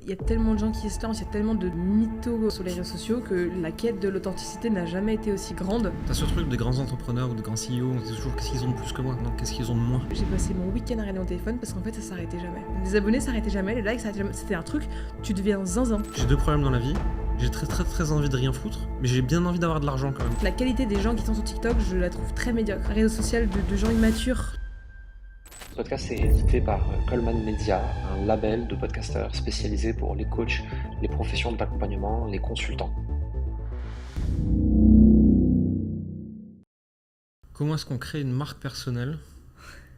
Il y a tellement de gens qui se lancent, il y a tellement de mythos sur les réseaux sociaux que la quête de l'authenticité n'a jamais été aussi grande. T'as ce truc des grands entrepreneurs ou des grands CEO, on se dit toujours qu'est-ce qu'ils ont de plus que moi, non, qu'est-ce qu'ils ont de moins. J'ai passé mon week-end à regarder mon téléphone parce qu'en fait ça s'arrêtait jamais. Les abonnés s'arrêtaient jamais, les likes s'arrêtaient jamais. C'était un truc, tu deviens zinzin. J'ai 2 problèmes dans la vie. J'ai très envie de rien foutre, mais j'ai bien envie d'avoir de l'argent quand même. La qualité des gens qui sont sur TikTok, je la trouve très médiocre. Un réseau social de gens immatures. Ce podcast est édité par Coleman Media, un label de podcasteurs spécialisé pour les coachs, les professions de l'accompagnement, les consultants. Comment est-ce qu'on crée une marque personnelle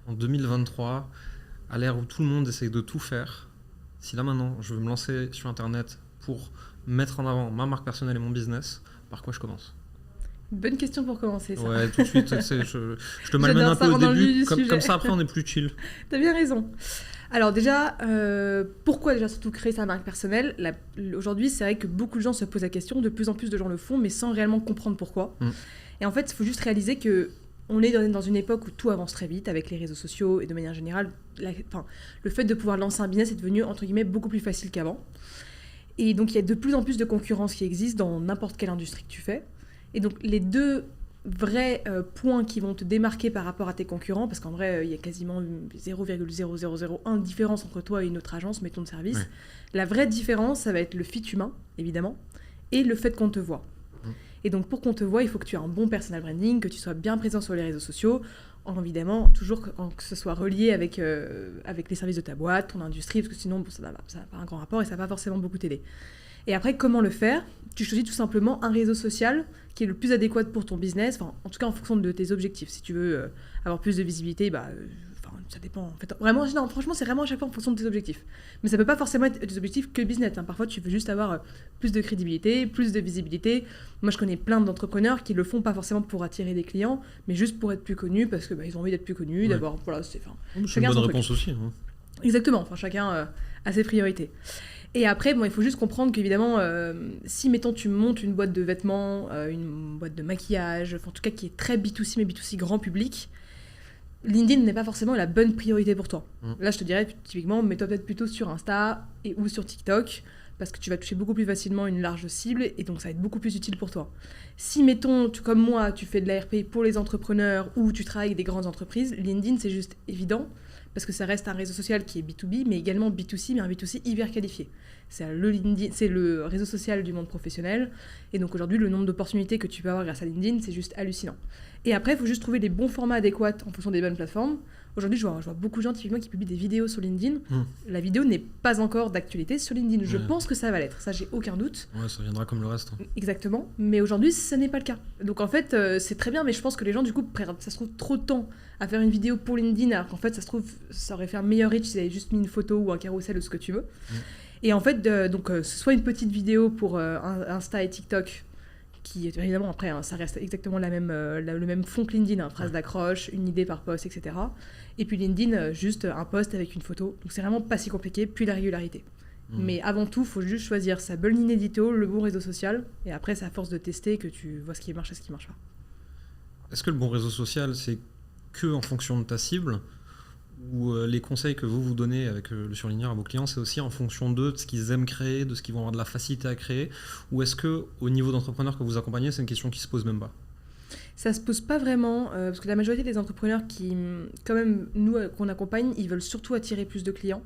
en 2023, à l'ère où tout le monde essaye de tout faire? Si là maintenant je veux me lancer sur internet pour mettre en avant ma marque personnelle et mon business, par quoi je commence? Bonne question pour commencer, ça. Ouais, tout de suite, je te malmène un peu au début, comme ça après on est plus chill. T'as bien raison. Alors déjà, pourquoi déjà surtout créer sa marque personnelle? Aujourd'hui, c'est vrai que beaucoup de gens se posent la question, de plus en plus de gens le font, mais sans réellement comprendre pourquoi. Et en fait, il faut juste réaliser que on est dans une époque où tout avance très vite, avec les réseaux sociaux et de manière générale, le fait de pouvoir lancer un business est devenu, entre guillemets, beaucoup plus facile qu'avant. Et donc, il y a de plus en plus de concurrence qui existe dans n'importe quelle industrie que tu fais. Et donc, les deux vrais points qui vont te démarquer par rapport à tes concurrents, parce qu'en vrai, il y a quasiment 0,0001 différence entre toi et une autre agence, mettons de service. Ouais. La vraie différence, ça va être le fit humain, évidemment, et le fait qu'on te voit. Et donc, pour qu'on te voit, il faut que tu aies un bon personal branding, que tu sois bien présent sur les réseaux sociaux, évidemment, toujours que ce soit relié avec les services de ta boîte, ton industrie, parce que sinon, ça n'a pas un grand rapport et ça va pas forcément beaucoup t'aider. Et après, comment le faire? Tu choisis tout simplement un réseau social qui est le plus adéquat pour ton business, en tout cas en fonction de tes objectifs. Si tu veux avoir plus de visibilité, ça dépend. En fait, vraiment, non, franchement, c'est vraiment à chaque fois en fonction de tes objectifs. Mais ça peut pas forcément être des objectifs que business. Parfois, tu veux juste avoir plus de crédibilité, plus de visibilité. Moi, je connais plein d'entrepreneurs qui le font pas forcément pour attirer des clients, mais juste pour être plus connus, parce que ils ont envie d'être plus connus, d'avoir... Voilà, c'est une bonne réponse aussi. Hein. Exactement, chacun a ses priorités. Et après, il faut juste comprendre qu'évidemment, si, mettons, tu montes une boîte de vêtements, une boîte de maquillage, en tout cas qui est très B2C, mais B2C grand public, LinkedIn n'est pas forcément la bonne priorité pour toi. Là, je te dirais, typiquement, mets-toi peut-être plutôt sur Insta ou sur TikTok, parce que tu vas toucher beaucoup plus facilement une large cible, et donc ça va être beaucoup plus utile pour toi. Si, mettons, comme moi, tu fais de l'ARP pour les entrepreneurs, ou tu travailles avec des grandes entreprises, LinkedIn, c'est juste évident, parce que ça reste un réseau social qui est B2B, mais également B2C, mais un B2C hyper qualifié. C'est le réseau social du monde professionnel, et donc aujourd'hui, le nombre d'opportunités que tu peux avoir grâce à LinkedIn, c'est juste hallucinant. Et après, il faut juste trouver les bons formats adéquats en fonction des bonnes plateformes. Aujourd'hui, je vois beaucoup de gens typiquement qui publient des vidéos sur LinkedIn. La vidéo n'est pas encore d'actualité sur LinkedIn. Je pense que ça va l'être, ça j'ai aucun doute. Ouais, ça viendra comme le reste. Exactement, mais aujourd'hui, ce n'est pas le cas. Donc en fait, c'est très bien, mais je pense que les gens, du coup, ça se trouve trop de temps à faire une vidéo pour LinkedIn, alors qu'en fait, ça se trouve, ça aurait fait un meilleur reach si tu avais juste mis une photo ou un carrousel ou ce que tu veux. Et en fait, soit une petite vidéo pour Insta et TikTok, qui évidemment après ça reste exactement le même fond que LinkedIn, phrase d'accroche, une idée par post, etc. Et puis LinkedIn, juste un post avec une photo. Donc c'est vraiment pas si compliqué, puis la régularité. Mais avant tout, il faut juste choisir sa bonne ligne édito, le bon réseau social, et après c'est à force de tester que tu vois ce qui marche et ce qui marche pas. Est-ce que le bon réseau social, c'est que en fonction de ta cible, ou les conseils que vous donnez avec le surligneur à vos clients, c'est aussi en fonction d'eux, de ce qu'ils aiment créer, de ce qu'ils vont avoir de la facilité à créer, ou est-ce qu'au niveau d'entrepreneurs que vous accompagnez, c'est une question qui se pose même pas? Ça se pose pas vraiment, parce que la majorité des entrepreneurs qui, quand même, nous, qu'on accompagne, ils veulent surtout attirer plus de clients,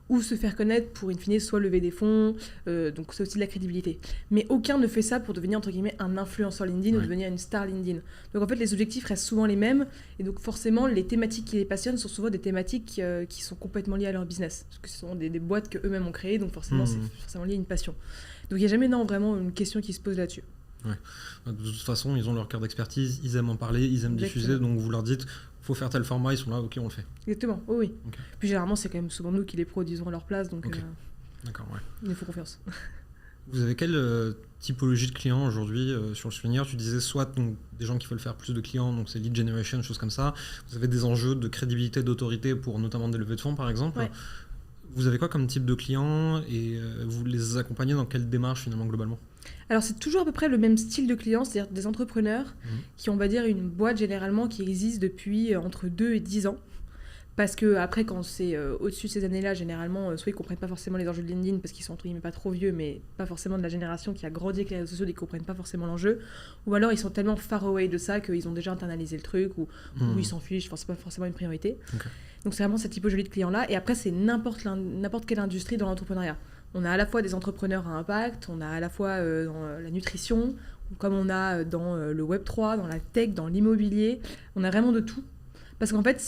ou se faire connaître pour, in fine, soit lever des fonds, donc c'est aussi de la crédibilité. Mais aucun ne fait ça pour devenir, entre guillemets, un influenceur LinkedIn ou devenir une star LinkedIn. Donc en fait, les objectifs restent souvent les mêmes, et donc forcément, les thématiques qui les passionnent sont souvent des thématiques qui sont complètement liées à leur business, parce que ce sont des boîtes qu'eux-mêmes ont créées, donc forcément, c'est forcément lié à une passion. Donc il n'y a jamais, vraiment une question qui se pose là-dessus. Ouais. De toute façon, ils ont leur cœur d'expertise, ils aiment en parler, ils aiment diffuser, donc vous leur dites faut faire tel format, ils sont là, ok, on le fait. Exactement, oui. Okay. Puis généralement, c'est quand même souvent nous qui les produisons à leur place, donc d'accord, ouais. Il nous faut confiance. Vous avez quelle typologie de clients aujourd'hui sur le souvenir? Tu disais soit donc, des gens qui veulent faire plus de clients, donc c'est lead generation, choses comme ça. Vous avez des enjeux de crédibilité, d'autorité pour notamment des levées de fonds, par exemple. Ouais. Vous avez quoi comme type de clients et vous les accompagnez dans quelle démarche finalement globalement? Alors c'est toujours à peu près le même style de clients, c'est-à-dire des entrepreneurs qui ont, on va dire, une boîte généralement qui existe depuis entre 2 et 10 ans. Parce que après, quand c'est au-dessus de ces années-là, généralement, soit ils comprennent pas forcément les enjeux de LinkedIn parce qu'ils sont entre guillemets pas trop vieux, mais pas forcément de la génération qui a grandi avec les réseaux sociaux, ils comprennent pas forcément l'enjeu. Ou alors ils sont tellement far away de ça qu'ils ont déjà internalisé le truc ou ils s'en fichent. Enfin, c'est pas forcément une priorité. Okay. Donc c'est vraiment cette typologie de clients-là. Et après, c'est n'importe quelle industrie dans l'entrepreneuriat. On a à la fois des entrepreneurs à impact, on a à la fois dans la nutrition, comme on a dans le Web3, dans la tech, dans l'immobilier. On a vraiment de tout. Parce qu'en fait,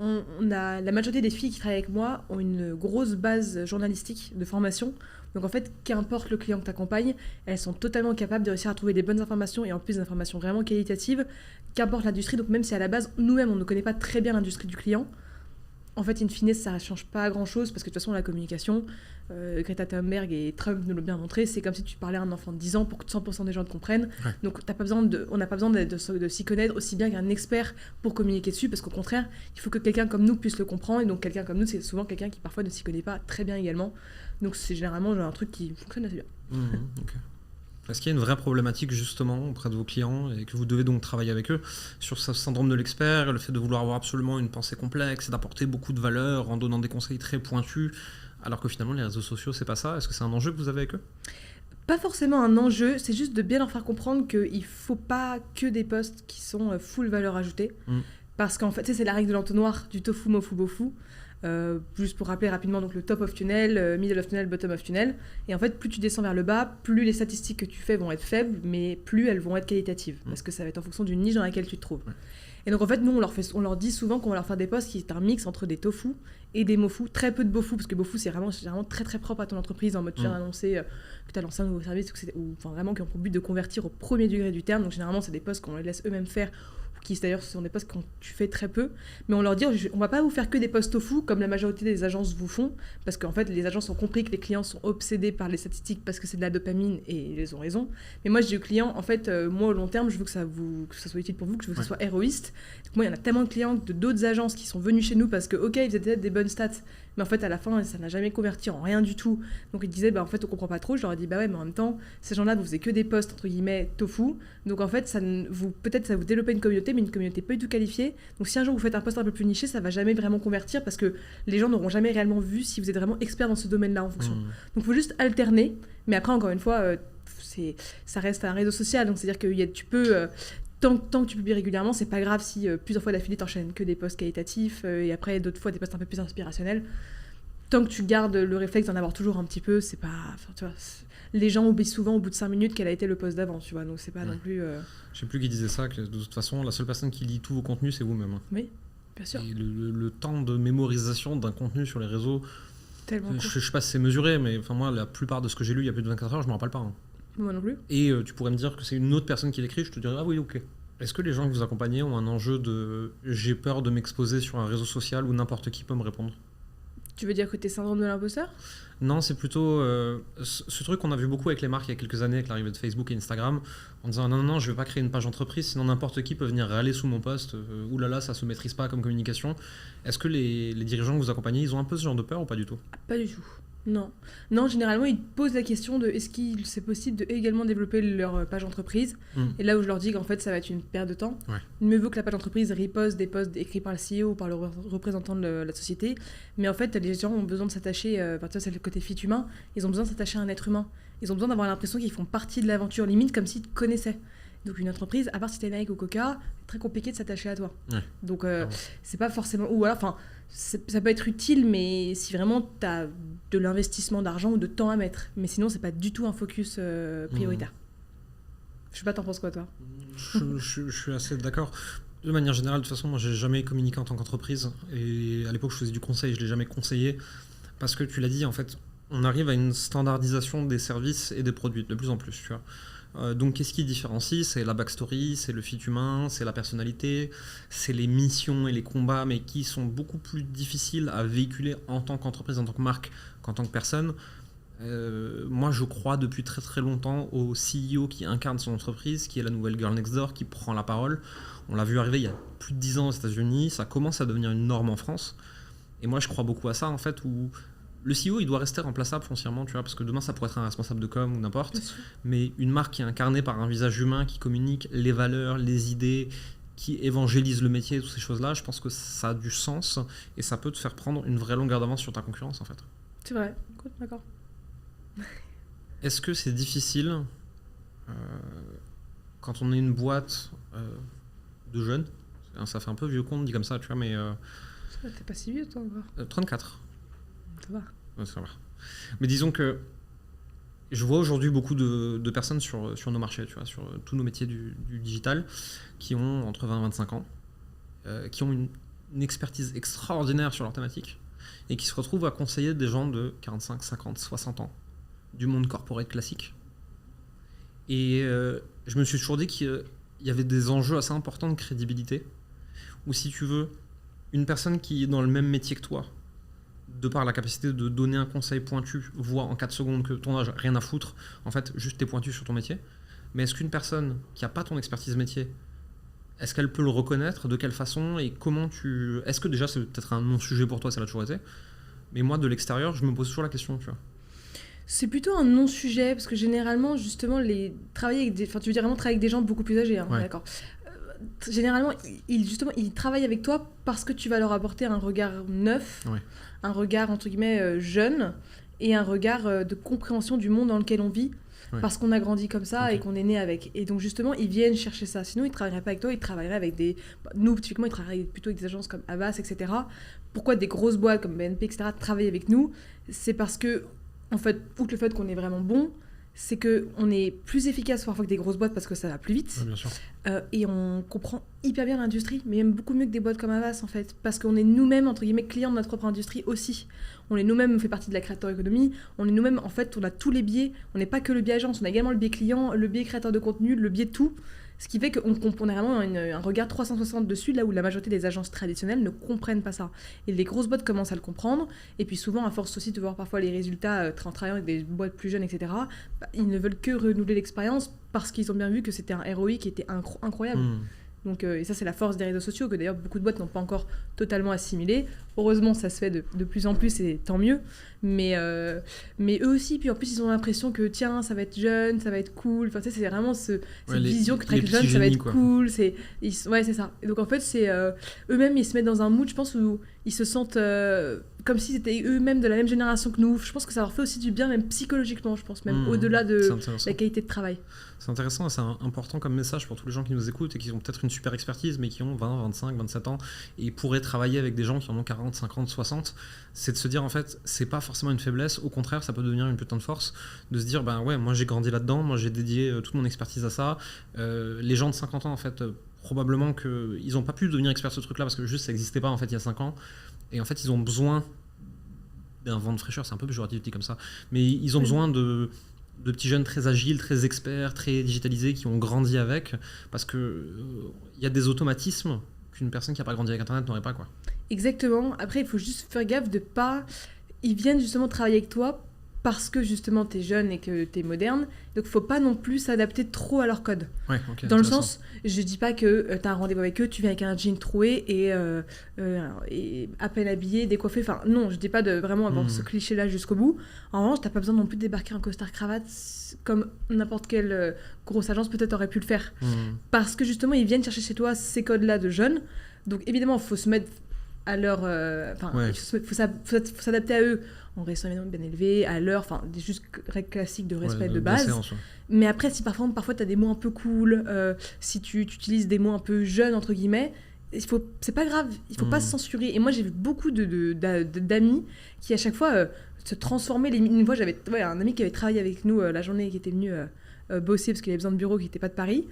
on a, la majorité des filles qui travaillent avec moi ont une grosse base journalistique de formation. Donc en fait, qu'importe le client que tu accompagnes, elles sont totalement capables de réussir à trouver des bonnes informations et en plus des informations vraiment qualitatives, qu'importe l'industrie. Donc même si à la base, nous-mêmes, on ne connaît pas très bien l'industrie du client, en fait, in fine, ça ne change pas grand-chose parce que de toute façon, la communication, Greta Thunberg et Trump nous l'ont bien montré, c'est comme si tu parlais à un enfant de 10 ans pour que 100% des gens te comprennent. Ouais. Donc, on n'a pas besoin de s'y connaître aussi bien qu'un expert pour communiquer dessus parce qu'au contraire, il faut que quelqu'un comme nous puisse le comprendre. Et donc, quelqu'un comme nous, c'est souvent quelqu'un qui parfois ne s'y connaît pas très bien également. Donc, c'est généralement un truc qui fonctionne assez bien. Okay. Est-ce qu'il y a une vraie problématique justement auprès de vos clients et que vous devez donc travailler avec eux sur ce syndrome de l'expert, le fait de vouloir avoir absolument une pensée complexe et d'apporter beaucoup de valeur en donnant des conseils très pointus, alors que finalement les réseaux sociaux c'est pas ça? Est-ce que c'est un enjeu que vous avez avec eux? Pas forcément un enjeu, c'est juste de bien leur faire comprendre qu'il faut pas que des posts qui sont full valeur ajoutée, parce qu'en fait c'est la règle de l'entonnoir du tofu mofu bofu. Juste pour rappeler rapidement donc le top of tunnel, middle of tunnel, bottom of tunnel, et en fait plus tu descends vers le bas, plus les statistiques que tu fais vont être faibles, mais plus elles vont être qualitatives parce que ça va être en fonction d'une niche dans laquelle tu te trouves. Et donc en fait nous on leur dit souvent qu'on va leur faire des posts qui est un mix entre des tofu et des mofu, très peu de bofu parce que bofu c'est vraiment très très propre à ton entreprise en mode tu viens d'annoncer que tu as lancé un nouveau service ou enfin vraiment qui ont pour but de convertir au premier degré du terme. Donc généralement c'est des posts qu'on les laisse eux-mêmes faire, qui d'ailleurs ce sont des posts que tu fais très peu, mais on leur dit on va pas vous faire que des posts tofu comme la majorité des agences vous font, parce qu'en fait les agences ont compris que les clients sont obsédés par les statistiques parce que c'est de la dopamine et ils ont raison. Mais moi je dis aux clients en fait moi au long terme je veux que ça soit utile pour vous, que je veux que ça soit héroïste. Donc moi il y en a tellement de clients de d'autres agences qui sont venus chez nous parce que ok ils faisaient peut-être des bonnes stats, mais en fait à la fin ça n'a jamais converti en rien du tout. Donc ils disaient en fait on comprend pas trop. Je leur ai dit ouais mais en même temps ces gens-là vous faisiez que des posts entre guillemets tofu, donc en fait peut-être ça vous développez une communauté, mais une communauté pas du tout qualifiée. Donc si un jour vous faites un post un peu plus niché, ça va jamais vraiment convertir parce que les gens n'auront jamais réellement vu si vous êtes vraiment expert dans ce domaine-là en fonction. Donc il faut juste alterner, mais après encore une fois ça reste un réseau social, donc c'est-à-dire que tu peux tant que tu publies régulièrement, c'est pas grave si plusieurs fois d'affilée t'enchaînes que des posts qualitatifs et après d'autres fois des posts un peu plus inspirationnels. Tant que tu gardes le réflexe d'en avoir toujours un petit peu, c'est pas... tu vois, les gens oublient souvent au bout de 5 minutes quel a été le post d'avant, tu vois, donc c'est pas non plus... Je sais plus qui disait ça, que de toute façon, la seule personne qui lit tous vos contenus, c'est vous-même. Oui, bien sûr. Et le temps de mémorisation d'un contenu sur les réseaux, je sais pas si c'est mesuré, mais moi, la plupart de ce que j'ai lu il y a plus de 24 heures, je me rappelle pas. Moi non plus. Et tu pourrais me dire que c'est une autre personne qui l'écrit, je te dirais, ah oui, ok. Est-ce que les gens que vous accompagnez ont un enjeu de « j'ai peur de m'exposer sur un réseau social où n'importe qui peut me répondre » ? Tu veux dire côté syndrome de l'imposteur ? Non, c'est plutôt ce truc qu'on a vu beaucoup avec les marques il y a quelques années, avec l'arrivée de Facebook et Instagram, en disant non, je vais pas créer une page entreprise, sinon n'importe qui peut venir râler sous mon post, oulala, ça se maîtrise pas comme communication. Est-ce que les dirigeants que vous accompagnez, ils ont un peu ce genre de peur ou pas du tout ? Pas du tout. Non, généralement, ils posent la question de est-ce qu'il c'est possible de également développer leur page entreprise. Et là où je leur dis qu'en fait, ça va être une perte de temps. Ouais. Mieux vaut que la page entreprise reposte des posts écrits par le CEO ou par le représentant de la société. Mais en fait, les gens ont besoin de s'attacher, c'est le côté fit humain, ils ont besoin de s'attacher à un être humain. Ils ont besoin d'avoir l'impression qu'ils font partie de l'aventure, limite comme s'ils te connaissaient. Donc une entreprise, à part si t'es Nike ou Coca, c'est très compliqué de s'attacher à toi. Ouais. Donc c'est pas forcément... Ou alors, ça peut être utile, mais si vraiment t'as de l'investissement d'argent ou de temps à mettre. Mais sinon, c'est pas du tout un focus prioritaire. Je sais pas, t'en penses quoi, toi ? je suis assez d'accord. De manière générale, de toute façon, moi, j'ai jamais communiqué en tant qu'entreprise. Et à l'époque, je faisais du conseil, je l'ai jamais conseillé. Parce que tu l'as dit, en fait, on arrive à une standardisation des services et des produits, de plus en plus, tu vois. Donc qu'est-ce qui différencie ? C'est la backstory, c'est le fit humain, c'est la personnalité, c'est les missions et les combats, mais qui sont beaucoup plus difficiles à véhiculer en tant qu'entreprise, en tant que marque, qu'en tant que personne. Moi je crois depuis très très longtemps au CEO qui incarne son entreprise, qui est la nouvelle girl next door, qui prend la parole. On l'a vu arriver il y a plus de 10 ans aux États-Unis, ça commence à devenir une norme en France. Et moi je crois beaucoup à ça en fait, où le CEO, il doit rester remplaçable foncièrement, tu vois, parce que demain, ça pourrait être un responsable de com ou n'importe. Mais une marque qui est incarnée par un visage humain, qui communique les valeurs, les idées, qui évangélise le métier, toutes ces choses-là, je pense que ça a du sens et ça peut te faire prendre une vraie longueur d'avance sur ta concurrence en fait. C'est vrai, écoute, d'accord. Est-ce que c'est difficile quand on est une boîte de jeunes, ça fait un peu vieux con dit comme ça, tu vois, mais... T'es pas si vieux toi encore. 34. Ça va. Ouais, ça va. Mais disons que je vois aujourd'hui beaucoup de personnes sur nos marchés, tu vois, sur tous nos métiers du digital, qui ont entre 20 et 25 ans, qui ont une expertise extraordinaire sur leur thématique, et qui se retrouvent à conseiller des gens de 45, 50, 60 ans, du monde corporate classique. Et je me suis toujours dit qu'il y avait des enjeux assez importants de crédibilité, où si tu veux, une personne qui est dans le même métier que toi, de par la capacité de donner un conseil pointu, voit en 4 secondes que ton âge, rien à foutre, en fait, juste t'es pointu sur ton métier. Mais est-ce qu'une personne qui n'a pas ton expertise métier, est-ce qu'elle peut le reconnaître? De quelle façon? Et comment tu... Est-ce que déjà, c'est peut-être un non-sujet pour toi, ça l'a toujours été? Mais moi, de l'extérieur, je me pose toujours la question, tu vois. C'est plutôt un non-sujet, parce que généralement, justement, travailler avec des... Enfin, tu veux dire vraiment travailler avec des gens beaucoup plus âgés, hein, ouais. D'accord. Généralement, ils travaillent avec toi parce que tu vas leur apporter un regard neuf, Ouais. un regard, entre guillemets, jeune, et un regard de compréhension du monde dans lequel on vit, Ouais. parce qu'on a grandi comme ça Ok. et qu'on est né avec. Et donc, justement, ils viennent chercher ça. Sinon, ils ne travailleraient pas avec toi, ils travailleraient avec des... Nous, typiquement, ils travailleraient plutôt avec des agences comme Havas, etc. Pourquoi des grosses boîtes comme BNP, etc., travaillent avec nous? C'est parce que, en fait, outre le fait qu'on est vraiment bon, c'est qu'on est plus efficace parfois que des grosses boîtes parce que ça va plus vite. Ouais, bien sûr. Et on comprend hyper bien l'industrie, mais même beaucoup mieux que des boîtes comme Havas, en fait. Parce qu'on est nous-mêmes, entre guillemets, clients de notre propre industrie aussi. On est nous-mêmes, on fait partie de la créateur économie. On est nous-mêmes, en fait, on a tous les biais. On n'est pas que le biais agence, on a également le biais client, le biais créateur de contenu, le biais tout. Ce qui fait qu'on a vraiment un regard 360 dessus, là où la majorité des agences traditionnelles ne comprennent pas ça. Et les grosses boîtes commencent à le comprendre. Et puis souvent, à force aussi de voir parfois les résultats en travaillant avec des boîtes plus jeunes, etc., ils ne veulent que renouveler l'expérience parce qu'ils ont bien vu que c'était un ROI qui était incroyable. Donc, et ça, c'est la force des réseaux sociaux, que d'ailleurs beaucoup de boîtes n'ont pas encore totalement assimilé. Heureusement, ça se fait de plus en plus, et tant mieux. Mais eux aussi, puis en plus, ils ont l'impression que tiens, ça va être jeune, ça va être cool. Enfin, tu sais, c'est vraiment cette vision que très jeune, ça va être cool. Ouais, c'est ça. Et donc, en fait, c'est eux-mêmes, ils se mettent dans un mood, je pense, où ils se sentent comme s'ils étaient eux-mêmes de la même génération que nous. Je pense que ça leur fait aussi du bien, même psychologiquement, je pense, même au-delà de la qualité de travail. C'est intéressant, c'est important comme message pour tous les gens qui nous écoutent et qui ont peut-être une super expertise, mais qui ont 20, 25, 27 ans et pourraient travailler avec des gens qui en ont 40, 50, 60. C'est de se dire, en fait, c'est pas forcément une faiblesse, au contraire, ça peut devenir une putain de force, de se dire, ben ouais, moi j'ai grandi là-dedans, moi j'ai dédié toute mon expertise à ça. Les gens de 50 ans, en fait, probablement qu'ils n'ont pas pu devenir experts de ce truc-là parce que juste ça n'existait pas en fait il y a 5 ans. Et en fait, ils ont besoin d'un vent de fraîcheur, c'est un peu péjoratif dit comme ça, mais ils ont besoin de petits jeunes très agiles, très experts, très digitalisés, qui ont grandi avec, parce que y a des automatismes qu'une personne qui n'a pas grandi avec Internet n'aurait pas, quoi. Exactement. Après, il faut juste faire gaffe de pas... Ils viennent justement travailler avec toi parce que justement t'es jeune et que t'es moderne, donc faut pas non plus s'adapter trop à leur code. Ouais, okay, dans le sens, je dis pas que t'as un rendez-vous avec eux, tu viens avec un jean troué et à peine habillé, décoiffé, enfin non, je dis pas de vraiment avoir ce cliché-là jusqu'au bout. En revanche, t'as pas besoin non plus de débarquer en costard-cravate comme n'importe quelle grosse agence peut-être aurait pu le faire. Parce que justement, ils viennent chercher chez toi ces codes-là de jeunes, donc évidemment, il faut se mettre à leur... faut s'adapter à eux en restant bien élevé, à l'heure, enfin, des juste règles classiques de respect de base. Mais après, si parfois tu as des mots un peu cool, si tu utilises des mots un peu jeunes, entre guillemets, c'est pas grave, il faut pas se censurer. Et moi, j'ai vu beaucoup d'amis qui, à chaque fois, se transformaient. Une fois, j'avais un ami qui avait travaillé avec nous la journée, qui était venu bosser parce qu'il avait besoin de bureau, qui n'était pas de Paris.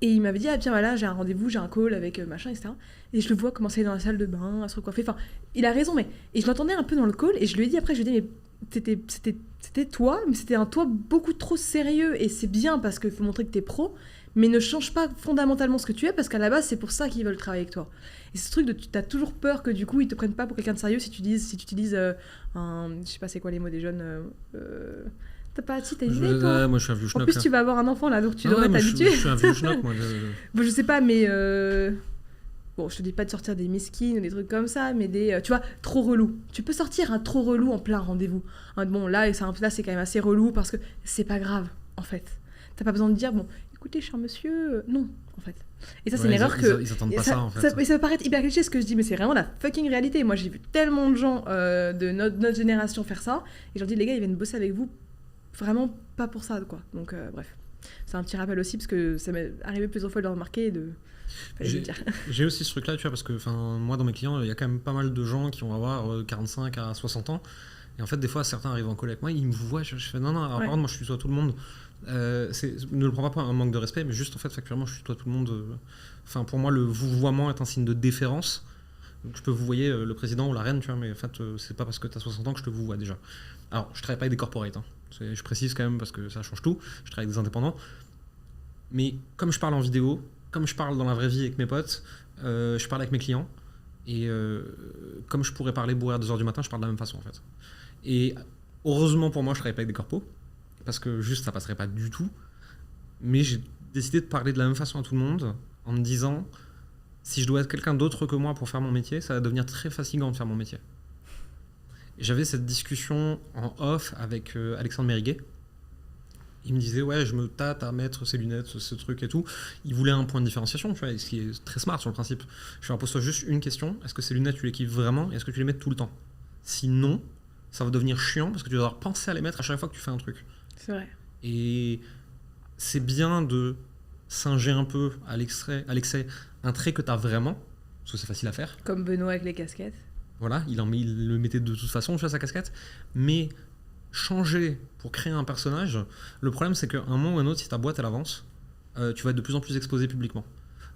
Et il m'avait dit, ah tiens, voilà, j'ai un rendez-vous, j'ai un call avec machin, etc. Et je le vois commencer dans la salle de bain, à se recoiffer. Enfin, il a raison, mais... Et je l'entendais un peu dans le call, et je lui ai dit après, mais c'était toi, mais c'était un toi beaucoup trop sérieux. Et c'est bien parce qu'il faut montrer que t'es pro, mais ne change pas fondamentalement ce que tu es, parce qu'à la base, c'est pour ça qu'ils veulent travailler avec toi. Et ce truc de... T'as toujours peur que du coup, ils te prennent pas pour quelqu'un de sérieux si tu utilises un... Je sais pas c'est quoi les mots des jeunes... T'as pas une idée, toi? Moi, je suis un vieux schnock. En plus, tu vas avoir un enfant, là, donc tu devrais t'habituer. Je suis un vieux schnock, moi. Bon, je sais pas, mais... Bon, je te dis pas de sortir des miskines ou des trucs comme ça, mais des... tu vois, trop relou. Tu peux sortir un trop relou en plein rendez-vous. Bon, là, c'est quand même assez relou, parce que c'est pas grave, en fait. T'as pas besoin de dire, bon, écoutez, cher monsieur, non, en fait. Et ça, c'est Ouais, une erreur que... Ils attendent pas ça, en fait. Ça peut paraître hyper cliché ce que je dis, mais c'est vraiment la fucking réalité. Moi, j'ai vu tellement de gens de notre génération faire ça, et je leur dis, les gars, ils viennent bosser avec vous, vraiment pas pour ça, quoi. Donc, bref. C'est un petit rappel aussi, parce que ça m'est arrivé plusieurs fois de le remarquer et de... J'ai aussi ce truc-là, tu vois, parce que moi, dans mes clients, il y a quand même pas mal de gens qui vont avoir 45 à 60 ans. Et en fait, des fois, certains arrivent en call avec moi, ils me voient, je fais non, alors, par contre, moi, je tutoie tout le monde. Ne le prends pas pour un manque de respect, mais juste, en fait, factuellement, je tutoie tout le monde. Enfin, pour moi, le vouvoiement est un signe de déférence. Donc, je peux vous voyer le président ou la reine, tu vois, mais en fait, c'est pas parce que tu as 60 ans que je te vous vois déjà. Alors, je travaille pas avec des corporates, hein. Je précise quand même parce que ça change tout. Je travaille avec des indépendants. Mais comme je parle en vidéo, comme je parle dans la vraie vie avec mes potes, je parle avec mes clients. Et comme je pourrais parler bourré à 2h du matin, je parle de la même façon, en fait. Et heureusement pour moi, je travaille pas avec des corpos, parce que juste ça passerait pas du tout. Mais j'ai décidé de parler de la même façon à tout le monde, en me disant, si je dois être quelqu'un d'autre que moi pour faire mon métier, ça va devenir très fatigant de faire mon métier. Et j'avais cette discussion en off avec Alexandre Mériguet. Il me disait, ouais, je me tâte à mettre ces lunettes, ce truc et tout. Il voulait un point de différenciation, tu vois, ce qui est très smart sur le principe. Je lui pose-toi juste une question, est-ce que ces lunettes, tu les kiffes vraiment et est-ce que tu les mets tout le temps? Sinon, ça va devenir chiant parce que tu vas devoir penser à les mettre à chaque fois que tu fais un truc. C'est vrai. Et c'est bien de singer un peu à l'excès un trait que tu as vraiment, parce que c'est facile à faire. Comme Benoît avec les casquettes. Voilà, il le mettait de toute façon, tu vois, sa casquette. Mais changer pour créer un personnage, le problème c'est qu'à un moment ou un autre, si ta boîte elle avance, tu vas être de plus en plus exposé publiquement.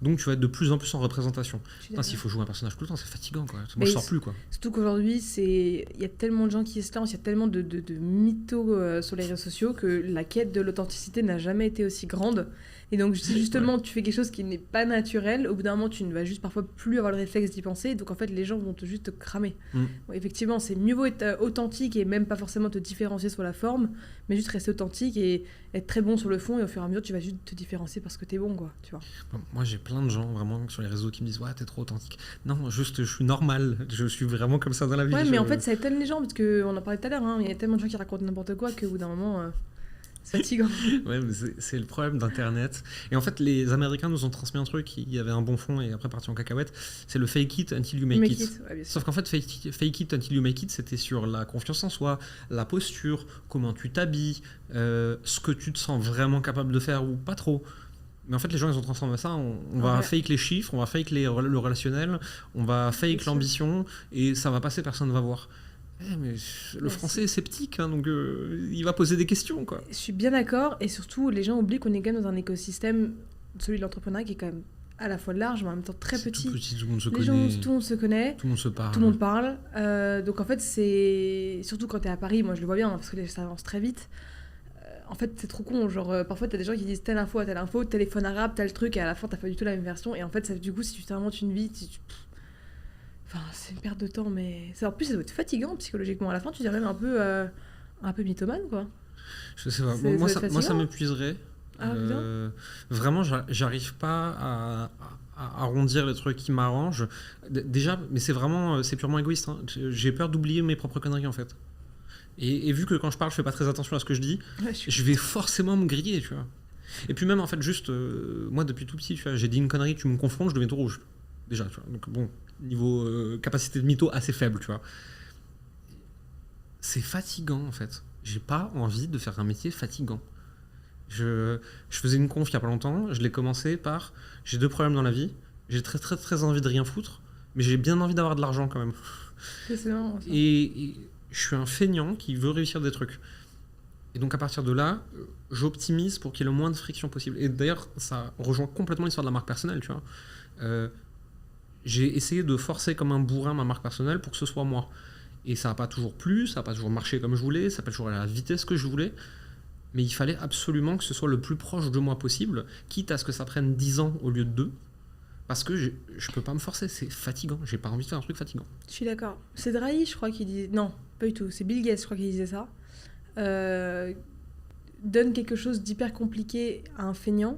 Donc tu vas être de plus en plus en représentation. S'il faut jouer un personnage tout le temps, c'est fatigant, quoi. Moi, je sors plus, quoi. Surtout qu'aujourd'hui, il y a tellement de gens qui se lancent, il y a tellement de mythos sur les réseaux sociaux que la quête de l'authenticité n'a jamais été aussi grande. Et donc, si justement tu fais quelque chose qui n'est pas naturel, au bout d'un moment, tu ne vas juste parfois plus avoir le réflexe d'y penser. Donc, en fait, les gens vont juste te cramer. Bon, effectivement, c'est mieux vaut être authentique et même pas forcément te différencier sur la forme, mais juste rester authentique et être très bon sur le fond. Et au fur et à mesure, tu vas juste te différencier parce que t'es bon, quoi. Tu vois. Bon, moi, j'ai plein de gens vraiment sur les réseaux qui me disent, ouais, t'es trop authentique. Non, juste, je suis normal. Je suis vraiment comme ça dans la vie. Ouais, mais en fait, ça étonne les gens parce qu'on en parlait tout à l'heure. Il y a tellement de gens qui racontent n'importe quoi qu'au bout d'un moment. C'est fatigant. Ouais, mais c'est le problème d'Internet. Et en fait, les Américains nous ont transmis un truc qui avait un bon fond et après parti en cacahuète. C'est le fake it until you make it. Ouais, sauf qu'en fait, fake it until you make it, c'était sur la confiance en soi, la posture, comment tu t'habilles, ce que tu te sens vraiment capable de faire ou pas trop. Mais en fait, les gens, ils ont transformé ça. On va fake les chiffres, on va fake le relationnel, on va fake l'ambition et ça va passer, personne ne va voir. Mais le français est sceptique, hein, donc il va poser des questions, quoi. Je suis bien d'accord, et surtout, les gens oublient qu'on est quand même dans un écosystème, celui de l'entrepreneuriat, qui est quand même à la fois large, mais en même temps très petit. Tout petit, tout le monde se tout le monde se connaît. Tout le monde se parle. Tout le monde parle. Donc en fait, c'est... Surtout quand t'es à Paris, moi je le vois bien, hein, parce que ça avance très vite. En fait, c'est trop con. Genre, parfois, t'as des gens qui disent telle info, téléphone arabe, tel truc, et à la fin, t'as pas du tout la même version. Et en fait, ça, du coup, si tu t'inventes une vie, enfin, c'est une perte de temps, mais... En plus, ça doit être fatigant psychologiquement. À la fin, tu dirais même un peu mythomane, quoi. Je sais pas. Moi, ça m'épuiserait. Vraiment, j'arrive pas à arrondir les trucs qui m'arrangent. Déjà, mais c'est purement égoïste. Hein. J'ai peur d'oublier mes propres conneries, en fait. Et vu que quand je parle, je fais pas très attention à ce que je dis, je vais forcément me griller, tu vois. Et puis même, en fait, juste... moi, depuis tout petit, tu vois, j'ai dit une connerie, tu me confrontes, je deviens tout rouge. Déjà, tu vois. Donc bon... niveau capacité de mytho assez faible, tu vois. C'est fatigant, en fait. J'ai pas envie de faire un métier fatigant. Je faisais une conf il y a pas longtemps, je l'ai commencé par j'ai 2 problèmes dans la vie, j'ai très très très envie de rien foutre, mais j'ai bien envie d'avoir de l'argent quand même. C'est marrant, ça. Et je suis un feignant qui veut réussir des trucs. Et donc à partir de là, j'optimise pour qu'il y ait le moins de friction possible. Et d'ailleurs, ça rejoint complètement l'histoire de la marque personnelle, tu vois. J'ai essayé de forcer comme un bourrin ma marque personnelle pour que ce soit moi. Et ça n'a pas toujours plu, ça n'a pas toujours marché comme je voulais, ça n'a pas toujours à la vitesse que je voulais, mais il fallait absolument que ce soit le plus proche de moi possible, quitte à ce que ça prenne 10 ans au lieu de 2, parce que je peux pas me forcer, c'est fatigant, j'ai pas envie de faire un truc fatigant. Je suis d'accord. C'est Drahi, je crois, qui dit... Non, pas du tout, c'est Bill Gates, je crois, qui disait ça. Donne quelque chose d'hyper compliqué à un feignant,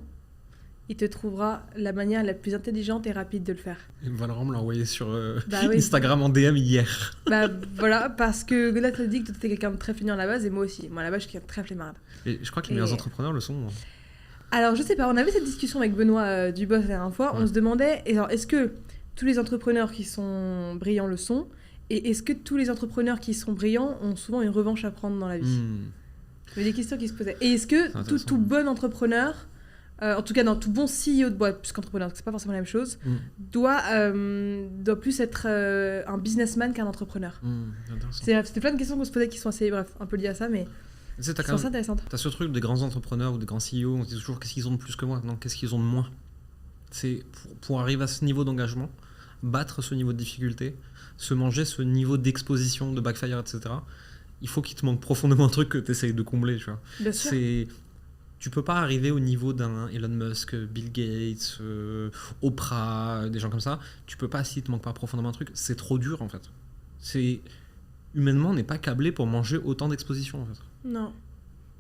il te trouvera la manière la plus intelligente et rapide de le faire. Et Valorant me l'a envoyé sur oui. Instagram en DM hier. Voilà, parce que là, tu as dit que tu étais quelqu'un de très feignant à la base, et moi aussi. Moi, à la base, je suis quelqu'un de très flemmarde. Et je crois que les meilleurs entrepreneurs le sont. Alors, je sais pas, on avait cette discussion avec Benoît Dubos la dernière fois. On se demandait, est-ce que tous les entrepreneurs qui sont brillants le sont, et est-ce que tous les entrepreneurs qui sont brillants ont souvent une revanche à prendre dans la vie? Il y avait des questions qui se posaient. Et est-ce que tout bon entrepreneur, en tout cas dans tout bon CEO de boîte, puisqu'entrepreneur, c'est pas forcément la même chose, doit plus être un businessman qu'un entrepreneur? C'était plein de questions qu'on se posait qui sont assez, bref, un peu liées à ça, mais qui sont assez intéressantes. T'as ce truc des grands entrepreneurs ou des grands CEO, on se dit toujours qu'est-ce qu'ils ont de plus que moi? Non, qu'est-ce qu'ils ont de moins? C'est pour arriver à ce niveau d'engagement, battre ce niveau de difficulté, se manger ce niveau d'exposition, de backfire, etc. Il faut qu'il te manque profondément un truc que tu essayes de combler, tu vois. Bien sûr. Tu peux pas arriver au niveau d'un Elon Musk, Bill Gates, Oprah, des gens comme ça. Tu peux pas s'il te manque pas profondément un truc. C'est trop dur, en fait. Humainement, on n'est pas câblé pour manger autant d'exposition, en fait. Non.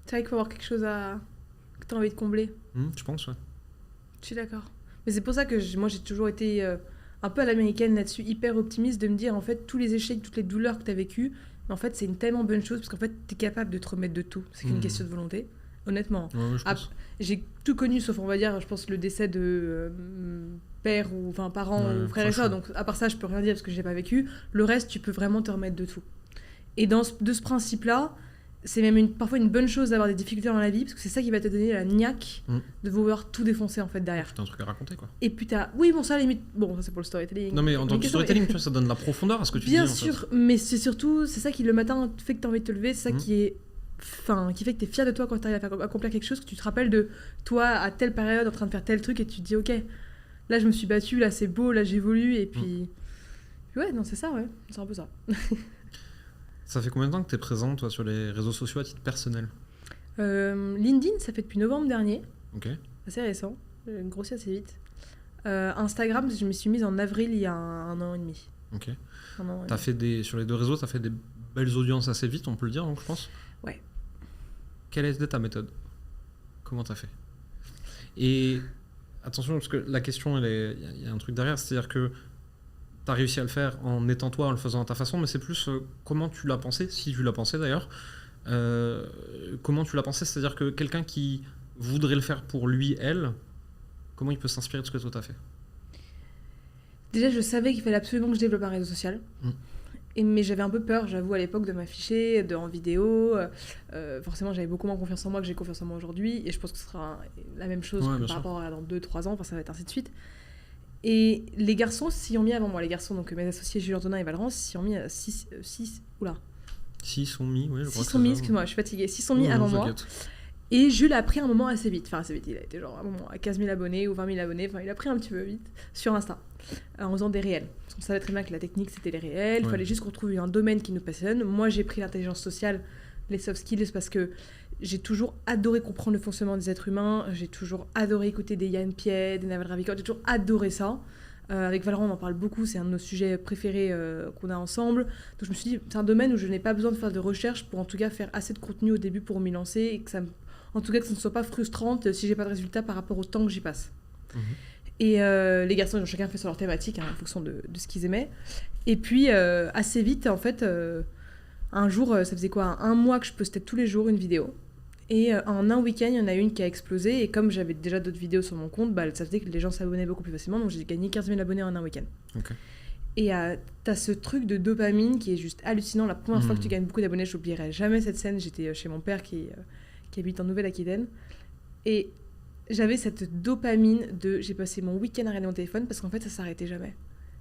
C'est vrai qu'il faut avoir quelque chose que tu as envie de combler. Je pense, ouais. Je suis d'accord. Mais c'est pour ça que moi, j'ai toujours été un peu à l'américaine là-dessus, hyper optimiste, de me dire, en fait, tous les échecs, toutes les douleurs que tu as vécues, en fait, c'est une tellement bonne chose, parce qu'en fait, tu es capable de te remettre de tout. C'est qu'une question de volonté, honnêtement. Ouais, j'ai tout connu, sauf, on va dire, je pense, le décès de père, ou enfin, parents, ou frères et sœurs. Donc, à part ça, je peux rien dire, parce que je l'ai pas vécu. Le reste, tu peux vraiment te remettre de tout. Et de ce principe-là, c'est même parfois une bonne chose d'avoir des difficultés dans la vie, parce que c'est ça qui va te donner la niaque de vouloir tout défoncer en fait derrière. T'as un truc à raconter, quoi. Et puis oui, bon, ça, à la limite, bon, ça c'est pour le storytelling. Non, mais en tant que storytelling, tu vois, ça donne de la profondeur à ce que tu dis. Bien sûr, mais c'est surtout, c'est ça qui le matin fait que t'as envie de te lever, c'est ça qui fait que t'es fier de toi quand t'arrives à accomplir quelque chose, que tu te rappelles de toi à telle période en train de faire tel truc, et tu te dis, ok, là je me suis battue, là c'est beau, là j'évolue, et puis ouais, non, c'est ça, ouais, c'est un peu ça. Ça fait combien de temps que tu es présent, toi, sur les réseaux sociaux à titre personnel? LinkedIn, ça fait depuis novembre dernier. Ok. Assez récent. Grossi assez vite. Instagram, je me suis mise en avril, il y a un an et demi. Ok. Sur les deux réseaux, tu as fait des belles audiences assez vite, on peut le dire, donc, je pense. Ouais. Quelle était ta méthode? Comment tu as fait? Et attention, parce que la question, il y a un truc derrière, c'est-à-dire que t'as réussi à le faire en étant toi, en le faisant à ta façon, mais c'est plus comment tu l'as pensé, si tu l'as pensé d'ailleurs. Comment tu l'as pensé, c'est-à-dire que quelqu'un qui voudrait le faire pour lui, elle, comment il peut s'inspirer de ce que toi t'as fait? Déjà, je savais qu'il fallait absolument que je développe un réseau social. Mais j'avais un peu peur, j'avoue, à l'époque, de m'afficher en vidéo. Forcément, j'avais beaucoup moins confiance en moi que j'ai confiance en moi aujourd'hui. Et je pense que ce sera la même chose par rapport à dans 2-3 ans. Enfin, ça va être ainsi de suite. Et les garçons s'y ont mis avant moi. Les garçons, donc mes associés Jules Antonin et Valrance, s'y ont mis 6 sont mis, oui, je crois. 6 sont mis, excuse-moi, je suis fatiguée. 6 sont mis avant moi. Et Jules a pris un moment assez vite. Enfin, assez vite, il a été genre un moment à 15 000 abonnés ou 20 000 abonnés. Enfin, il a pris un petit peu vite sur Insta, en faisant des réels. Parce qu'on savait très bien que la technique, c'était les réels. Il fallait juste qu'on trouve un domaine qui nous passionne. Moi, j'ai pris l'intelligence sociale, les soft skills, parce que j'ai toujours adoré comprendre le fonctionnement des êtres humains. J'ai toujours adoré écouter des Yann Pied, des Naval Ravikant. J'ai toujours adoré ça. Avec Valorant, on en parle beaucoup. C'est un de nos sujets préférés qu'on a ensemble. Donc je me suis dit, c'est un domaine où je n'ai pas besoin de faire de recherche pour en tout cas faire assez de contenu au début pour m'y lancer et que ça en tout cas que ça ne soit pas frustrante si j'ai pas de résultat par rapport au temps que j'y passe. Et les garçons, ils ont chacun fait sur leur thématique en fonction de ce qu'ils aimaient. Et puis assez vite, en fait, un jour, ça faisait quoi, un mois que je postais tous les jours une vidéo. Et en un week-end, il y en a une qui a explosé. Et comme j'avais déjà d'autres vidéos sur mon compte, ça faisait que les gens s'abonnaient beaucoup plus facilement. Donc j'ai gagné 15 000 abonnés en un week-end. Okay. Et t'as ce truc de dopamine qui est juste hallucinant. La première fois que tu gagnes beaucoup d'abonnés, je n'oublierai jamais cette scène. J'étais chez mon père qui habite en Nouvelle-Aquitaine. Et j'avais cette dopamine j'ai passé mon week-end à regarder mon téléphone parce qu'en fait, ça s'arrêtait jamais.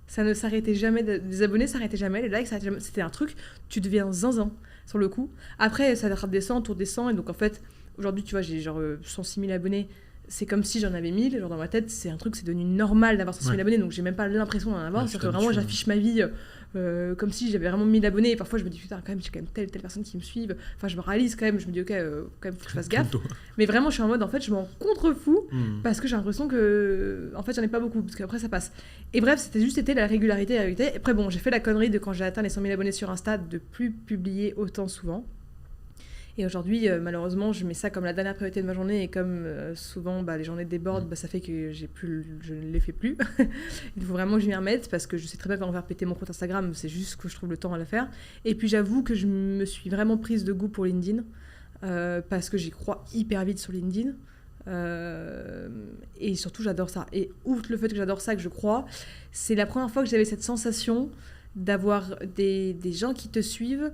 Ça ne s'arrêtait jamais. Les abonnés s'arrêtaient jamais. Les likes s'arrêtaient jamais. C'était un truc, tu deviens zinzin sur le coup. Après, ça redescend, tout redescend. Et donc, en fait, aujourd'hui, tu vois, j'ai genre 106 000 abonnés. C'est comme si j'en avais 1000. Genre, dans ma tête, c'est un truc, c'est devenu normal d'avoir 106 000 abonnés. Donc, j'ai même pas l'impression d'en avoir. C'est-à-dire que vraiment, j'affiche ma vie comme si j'avais vraiment 1000 abonnés. Et parfois, je me dis, putain, quand même, j'ai quand même telle personne qui me suivent. Enfin, je me réalise quand même. Je me dis, ok, quand même, faut que je fasse gaffe. Mais vraiment, je suis en mode, en fait, je m'en contrefous parce que j'ai l'impression que, en fait, j'en ai pas beaucoup. Parce qu'après, ça passe. Et bref, c'était la régularité. Et après, bon, j'ai fait la connerie de quand j'ai atteint les 100 000 abonnés sur Insta de plus publier autant souvent. Et aujourd'hui, malheureusement, je mets ça comme la dernière priorité de ma journée. Et comme souvent, les journées débordent, ça fait que je ne les fais plus. Il faut vraiment que je m'y remette parce que je sais très bien comment faire péter mon compte Instagram. C'est juste que je trouve le temps à le faire. Et puis, j'avoue que je me suis vraiment prise de goût pour LinkedIn parce que j'y crois hyper vite sur LinkedIn. Et surtout, j'adore ça. Et outre le fait que j'adore ça, que je crois, c'est la première fois que j'avais cette sensation d'avoir des gens qui te suivent,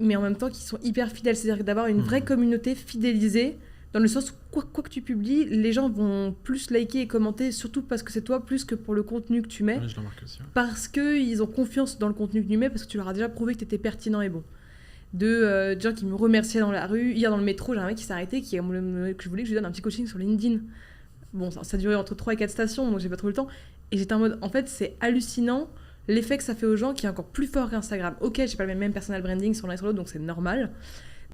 mais en même temps qui sont hyper fidèles. C'est-à-dire d'avoir une vraie communauté fidélisée, dans le sens où quoi que tu publies, les gens vont plus liker et commenter, surtout parce que c'est toi, plus que pour le contenu que tu mets. Ouais, je le remarque aussi, ouais. Parce qu'ils ont confiance dans le contenu que tu mets, parce que tu leur as déjà prouvé que tu étais pertinent et bon. De gens qui me remerciaient dans la rue. Hier, dans le métro, j'ai un mec qui s'est arrêté, que je voulais que je lui donne un petit coaching sur LinkedIn. Bon, ça a duré entre 3 et 4 stations, donc j'ai pas trop le temps. Et j'étais en mode, en fait, c'est hallucinant l'effet que ça fait aux gens, qui est encore plus fort qu'Instagram. Ok, j'ai pas le même personal branding sur l'un et sur l'autre, donc c'est normal.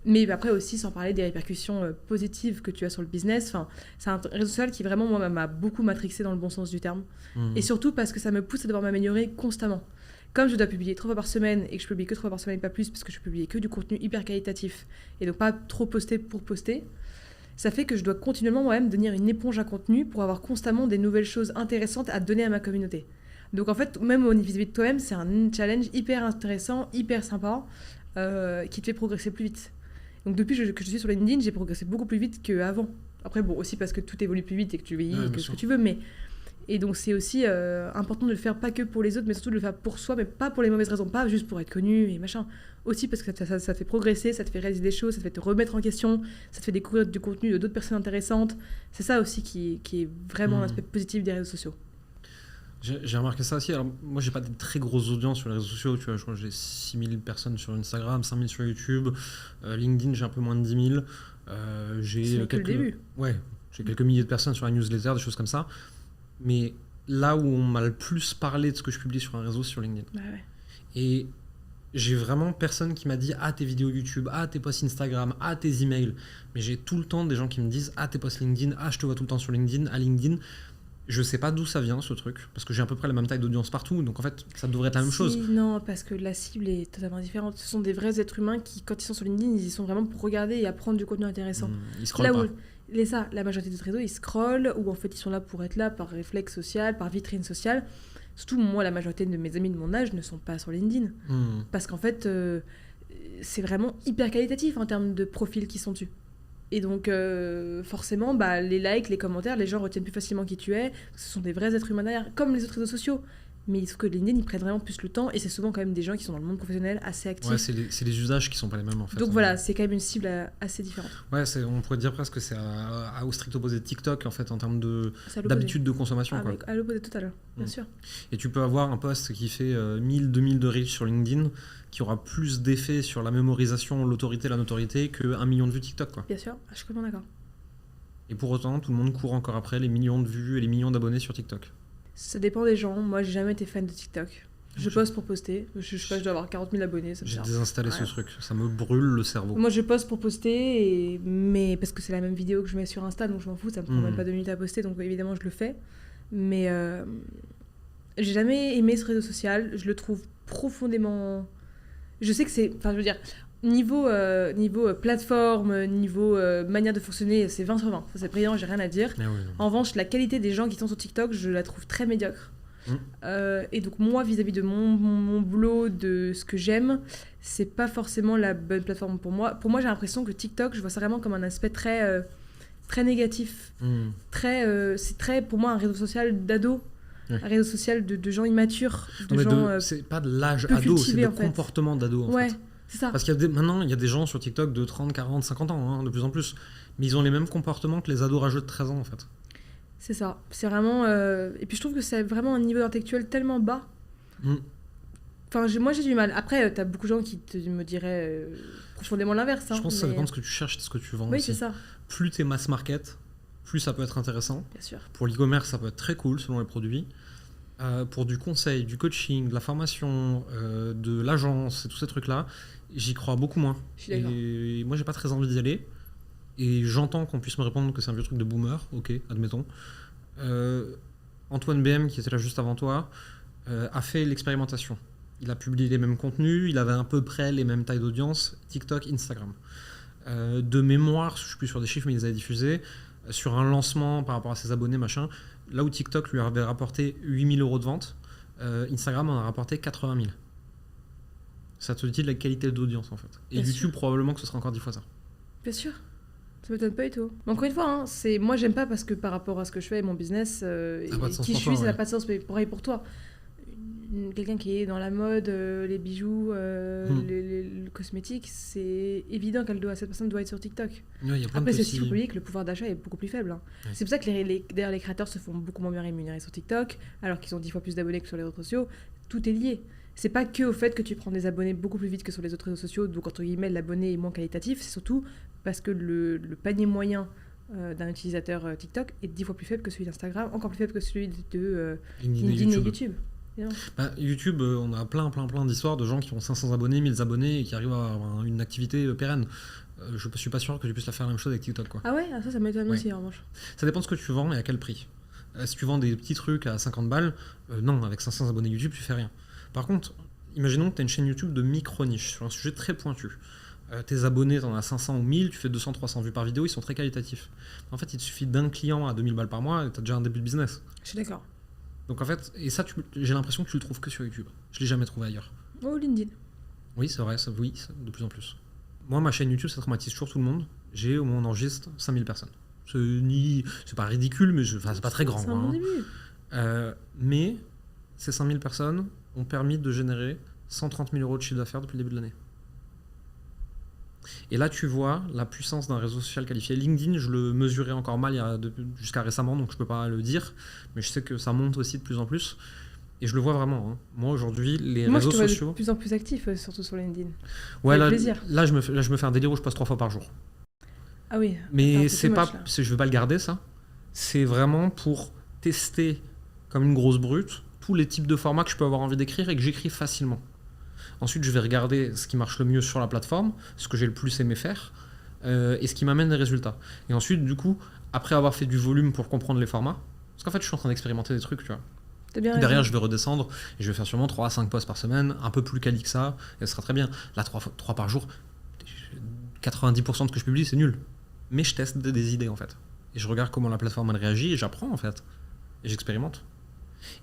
Mais après aussi, sans parler des répercussions positives que tu as sur le business, enfin, c'est un réseau social qui vraiment, moi, m'a beaucoup matrixé dans le bon sens du terme. Et surtout parce que ça me pousse à devoir m'améliorer constamment. Comme je dois publier 3 fois par semaine et que je publie que 3 fois par semaine, pas plus, parce que je publie que du contenu hyper qualitatif et donc pas trop poster pour poster, ça fait que je dois continuellement moi-même devenir une éponge à contenu pour avoir constamment des nouvelles choses intéressantes à donner à ma communauté. Donc en fait, même au vis-à-vis de toi-même, c'est un challenge hyper intéressant, hyper sympa, qui te fait progresser plus vite. Donc depuis que je suis sur LinkedIn, j'ai progressé beaucoup plus vite qu'avant. Après, bon, aussi parce que tout évolue plus vite et que tu vieillis et que ce que tu veux, mais... Et donc c'est aussi important de le faire pas que pour les autres, mais surtout de le faire pour soi, mais pas pour les mauvaises raisons, pas juste pour être connu et machin. Aussi parce que ça te fait progresser, ça te fait réaliser des choses, ça te fait te remettre en question, ça te fait découvrir du contenu de d'autres personnes intéressantes. C'est ça aussi qui est vraiment l'aspect positif des réseaux sociaux. J'ai remarqué ça aussi. Alors, moi, j'ai pas de très grosses audiences sur les réseaux sociaux. Tu vois, je crois que j'ai 6000 personnes sur Instagram, 5000 sur YouTube. LinkedIn, j'ai un peu moins de 10 000. C'est que le début. Ouais, j'ai quelques milliers de personnes sur la newsletter, des choses comme ça. Mais là où on m'a le plus parlé de ce que je publie sur un réseau, c'est sur LinkedIn. Bah ouais. Et j'ai vraiment personne qui m'a dit « Ah, tes vidéos YouTube, ah, tes posts Instagram, ah, tes emails ». Mais j'ai tout le temps des gens qui me disent « Ah, tes posts LinkedIn, ah, je te vois tout le temps sur LinkedIn, à LinkedIn ». Je sais pas d'où ça vient, ce truc, parce que j'ai à peu près la même taille d'audience partout, donc en fait, ça devrait être la même chose. Non, parce que la cible est totalement différente. Ce sont des vrais êtres humains qui, quand ils sont sur LinkedIn, ils y sont vraiment pour regarder et apprendre du contenu intéressant. Ils scrollent pas. La majorité des réseaux, ils scrollent, ou en fait, ils sont là pour être là par réflexe social, par vitrine sociale. Surtout, moi, la majorité de mes amis de mon âge ne sont pas sur LinkedIn. Parce qu'en fait, c'est vraiment hyper qualitatif en termes de profils qui sont dessus. Et donc, forcément, les likes, les commentaires, les gens retiennent plus facilement qui tu es. Ce sont des vrais êtres humains derrière, comme les autres réseaux sociaux. Mais il faut que LinkedIn, ils prennent vraiment plus le temps. Et c'est souvent quand même des gens qui sont dans le monde professionnel assez actifs. Ouais, c'est les usages qui sont pas les mêmes, en fait. Donc voilà, c'est quand même une cible assez différente. Ouais, on pourrait dire presque que c'est au strict opposé de TikTok, en fait, en termes d'habitude de consommation. Quoi. À l'opposé total, bien sûr. Et tu peux avoir un post qui fait 1000, 2000 de reach sur LinkedIn, qui aura plus d'effet sur la mémorisation, l'autorité, la notoriété que 1 million de vues TikTok, quoi. Bien sûr, je suis complètement d'accord. Et pour autant, tout le monde court encore après les millions de vues et les millions d'abonnés sur TikTok. Ça dépend des gens. Moi, j'ai jamais été fan de TikTok. Je poste pour poster. Je sais pas, je dois avoir 40 000 abonnés. J'ai désinstallé ce truc. Ça me brûle le cerveau. Moi, je poste pour poster, mais parce que c'est la même vidéo que je mets sur Insta, donc je m'en fous. Ça me prend même pas 2 minutes à poster, donc évidemment, je le fais. Mais j'ai jamais aimé ce réseau social. Je le trouve profondément... Je sais que c'est... Enfin, je veux dire... Niveau plateforme, niveau manière de fonctionner, c'est 20 sur 20. Ça, c'est brillant, j'ai rien à dire. Oui, en revanche, la qualité des gens qui sont sur TikTok, je la trouve très médiocre. Et donc moi, vis-à-vis de mon boulot, de ce que j'aime, c'est pas forcément la bonne plateforme pour moi. Pour moi, j'ai l'impression que TikTok, je vois ça vraiment comme un aspect très négatif. C'est très, pour moi, un réseau social d'ado. Un réseau social de gens immatures. C'est pas de l'âge ado, c'est de comportement d'ado, en fait. C'est ça. Parce maintenant, il y a des gens sur TikTok de 30, 40, 50 ans, hein, de plus en plus. Mais ils ont les mêmes comportements que les ados rageux de 13 ans, en fait. C'est ça. C'est vraiment... Et puis je trouve que c'est vraiment un niveau intellectuel tellement bas. Enfin, moi, j'ai du mal. Après, t'as beaucoup de gens qui me diraient profondément l'inverse. Hein, je pense que ça dépend de ce que tu cherches, de ce que tu vends. Oui, aussi. c'est ça. Plus t'es mass market, plus ça peut être intéressant. Bien sûr. Pour l'e-commerce, ça peut être très cool selon les produits. Pour du conseil, du coaching, de la formation, de l'agence et tous ces trucs-là, j'y crois beaucoup moins. Et moi, j'ai pas très envie d'y aller. Et j'entends qu'on puisse me répondre que c'est un vieux truc de boomer. Ok, admettons. Antoine BM, qui était là juste avant toi, a fait l'expérimentation. Il a publié les mêmes contenus, il avait à peu près les mêmes tailles d'audience, TikTok, Instagram. De mémoire, je suis plus sur des chiffres, mais il les avait diffusés, sur un lancement par rapport à ses abonnés, machin. Là où TikTok lui avait rapporté 8 000 € de vente, Instagram en a rapporté 80 000. Ça te dit de la qualité d'audience, en fait. Et Bien YouTube, sûr. probablement que ce sera encore 10 fois ça. Bien sûr. Ça m'étonne pas du tout. Mais encore une fois, hein, moi j'aime pas parce que par rapport à ce que je fais et mon business, et qui je suis, ça n'a pas de sens. Mais pareil pour toi. Quelqu'un qui est dans la mode, les bijoux, le cosmétique, c'est évident cette personne doit être sur TikTok. Ouais, y a plein Après, de c'est petits... aussi oublié que le pouvoir d'achat est beaucoup plus faible. Hein. Ouais. C'est pour ça que d'ailleurs, les créateurs se font beaucoup moins bien rémunérer sur TikTok, alors qu'ils ont 10 fois plus d'abonnés que sur les réseaux sociaux. Tout est lié. C'est pas que au fait que tu prends des abonnés beaucoup plus vite que sur les autres réseaux sociaux, donc entre guillemets, l'abonné est moins qualitatif. C'est surtout parce que le panier moyen d'un utilisateur TikTok est 10 fois plus faible que celui d'Instagram, encore plus faible que celui de LinkedIn et YouTube. YouTube, on a plein d'histoires de gens qui ont 500 abonnés, 1000 abonnés et qui arrivent à avoir une activité pérenne. Je suis pas sûr que tu puisses la faire la même chose avec TikTok, quoi. Ah ouais, ça m'étonne aussi en revanche. Ça dépend de ce que tu vends et à quel prix. Si tu vends des petits trucs à 50 balles, non, avec 500 abonnés YouTube, tu fais rien. Par contre, imaginons que tu as une chaîne YouTube de micro-niche sur un sujet très pointu. Tes abonnés, tu en as 500 ou 1000, tu fais 200-300 vues par vidéo, ils sont très qualitatifs. En fait, il te suffit d'un client à 2000 balles par mois et tu as déjà un début de business. Je suis d'accord. Donc en fait, et ça, j'ai l'impression que tu le trouves que sur YouTube. Je l'ai jamais trouvé ailleurs. Oh, LinkedIn. Oui, c'est vrai, de plus en plus. Moi, ma chaîne YouTube, ça traumatise toujours tout le monde. J'ai, au moins, on enregistre 5000 personnes. C'est pas ridicule, mais c'est pas très grand. C'est un bon début. Mais ces 5000 personnes ont permis de générer 130 000 euros de chiffre d'affaires depuis le début de l'année. Et là, tu vois la puissance d'un réseau social qualifié. LinkedIn, je le mesurais encore mal jusqu'à récemment, donc je peux pas le dire. Mais je sais que ça monte aussi de plus en plus. Et je le vois vraiment. Hein. Moi, aujourd'hui, les réseaux sociaux... Moi, je te vois de plus en plus actif, surtout sur LinkedIn. Ouais, là, je me fais un délire où je passe 3 fois par jour. Ah oui. Mais je veux pas le garder, ça. C'est vraiment pour tester, comme une grosse brute, tous les types de formats que je peux avoir envie d'écrire et que j'écris facilement. Ensuite, je vais regarder ce qui marche le mieux sur la plateforme, ce que j'ai le plus aimé faire, et ce qui m'amène des résultats. Et ensuite, du coup, après avoir fait du volume pour comprendre les formats, parce qu'en fait, je suis en train d'expérimenter des trucs, tu vois. Derrière, je vais redescendre, et je vais faire sûrement 3 à 5 posts par semaine, un peu plus quali que ça, et ce sera très bien. Là, 3 par jour, 90% de ce que je publie, c'est nul. Mais je teste des idées, en fait. Et je regarde comment la plateforme, elle réagit, et j'apprends, en fait. Et j'expérimente.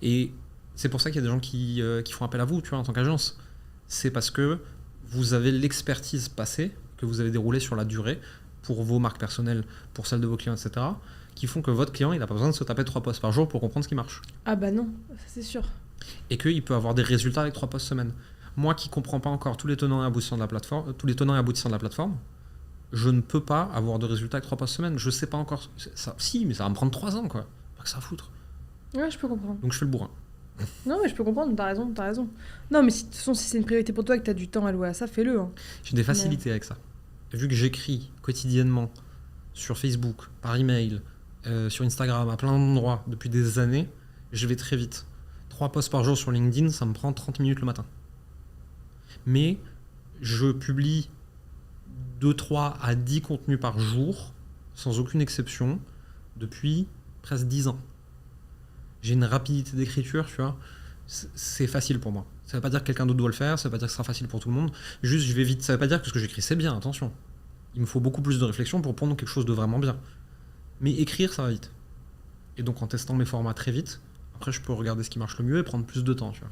Et c'est pour ça qu'il y a des gens qui font appel à vous, tu vois, en tant qu'agence. C'est parce que vous avez l'expertise passée, que vous avez déroulée sur la durée, pour vos marques personnelles, pour celles de vos clients, etc., qui font que votre client, il n'a pas besoin de se taper 3 posts par jour pour comprendre ce qui marche. Ah bah non, ça c'est sûr. Et qu'il peut avoir des résultats avec 3 posts semaine. Moi qui ne comprends pas encore tous les tenants et aboutissants de la plateforme, je ne peux pas avoir de résultats avec 3 posts semaine. Je ne sais pas encore. Si, mais ça va me prendre 3 ans, quoi. Pas que ça à foutre. Ouais, je peux comprendre. Donc je fais le bourrin. Non, mais je peux comprendre, t'as raison. Non, mais de toute façon, si c'est une priorité pour toi et que t'as du temps à louer à ça, fais-le. Hein. J'ai des facilités avec ça. Vu que j'écris quotidiennement sur Facebook, par email, sur Instagram, à plein d'endroits depuis des années, je vais très vite. 3 posts par jour sur LinkedIn, ça me prend 30 minutes le matin. Mais je publie 3 à 10 contenus par jour, sans aucune exception, depuis presque 10 ans. J'ai une rapidité d'écriture, tu vois, c'est facile pour moi. Ça veut pas dire que quelqu'un d'autre doit le faire, ça veut pas dire que ce sera facile pour tout le monde, juste je vais vite, ça veut pas dire que ce que j'écris c'est bien, attention. Il me faut beaucoup plus de réflexion pour prendre quelque chose de vraiment bien. Mais écrire, ça va vite. Et donc en testant mes formats très vite, après je peux regarder ce qui marche le mieux et prendre plus de temps, tu vois.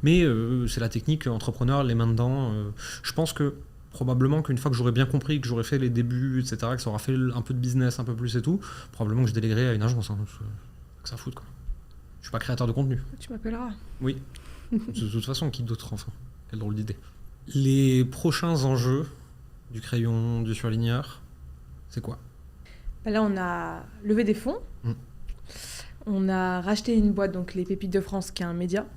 Mais c'est la technique, entrepreneur, les mains dedans. Je pense que probablement qu'une fois que j'aurai bien compris, que j'aurai fait les débuts, etc., que ça aura fait un peu de business, un peu plus et tout, probablement que je déléguerai à une agence. Hein, que ça fout, quoi. Je suis pas créateur de contenu. Tu m'appelleras. Oui. De toute façon, qui d'autre, enfin. Quelle drôle d'idée. Les prochains enjeux du crayon, du surligneur, c'est quoi ? Bah là, on a levé des fonds. On a racheté une boîte, donc les Pépites de France, qui est un média.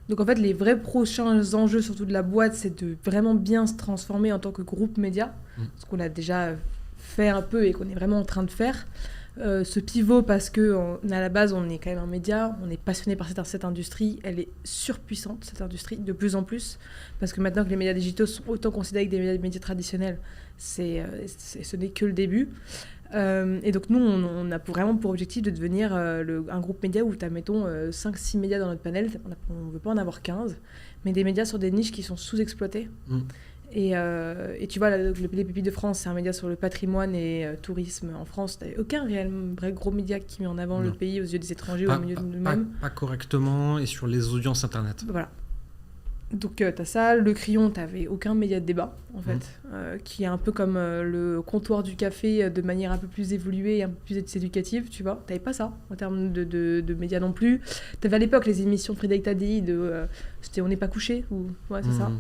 Donc en fait, les vrais prochains enjeux, surtout de la boîte, c'est de vraiment bien se transformer en tant que groupe média. Ce qu'on a déjà fait un peu et qu'on est vraiment en train de faire. Ce pivot parce que à la base on est quand même un média, on est passionné par cette industrie, elle est surpuissante cette industrie de plus en plus parce que maintenant que les médias digitaux sont autant considérés que des médias traditionnels, ce n'est que le début. Et donc nous on a vraiment pour objectif de devenir un groupe média où tu as mettons 5-6 médias dans notre panel, on ne veut pas en avoir 15, mais des médias sur des niches qui sont sous-exploitées. Et tu vois, les Pépites de France, c'est un média sur le patrimoine et tourisme en France. T'as aucun vrai gros média qui met en avant le pays aux yeux des étrangers ou au milieu de nous-mêmes. Pas correctement et sur les audiences internet. Voilà. Donc t'as ça, le crayon, t'avais aucun média de débat en fait, qui est un peu comme le comptoir du café de manière un peu plus évoluée et un peu plus éducative, tu vois. T'avais pas ça en termes de médias non plus. T'avais à l'époque les émissions de Frédéric Tadei c'était On n'est pas couché ou ouais c'est ça.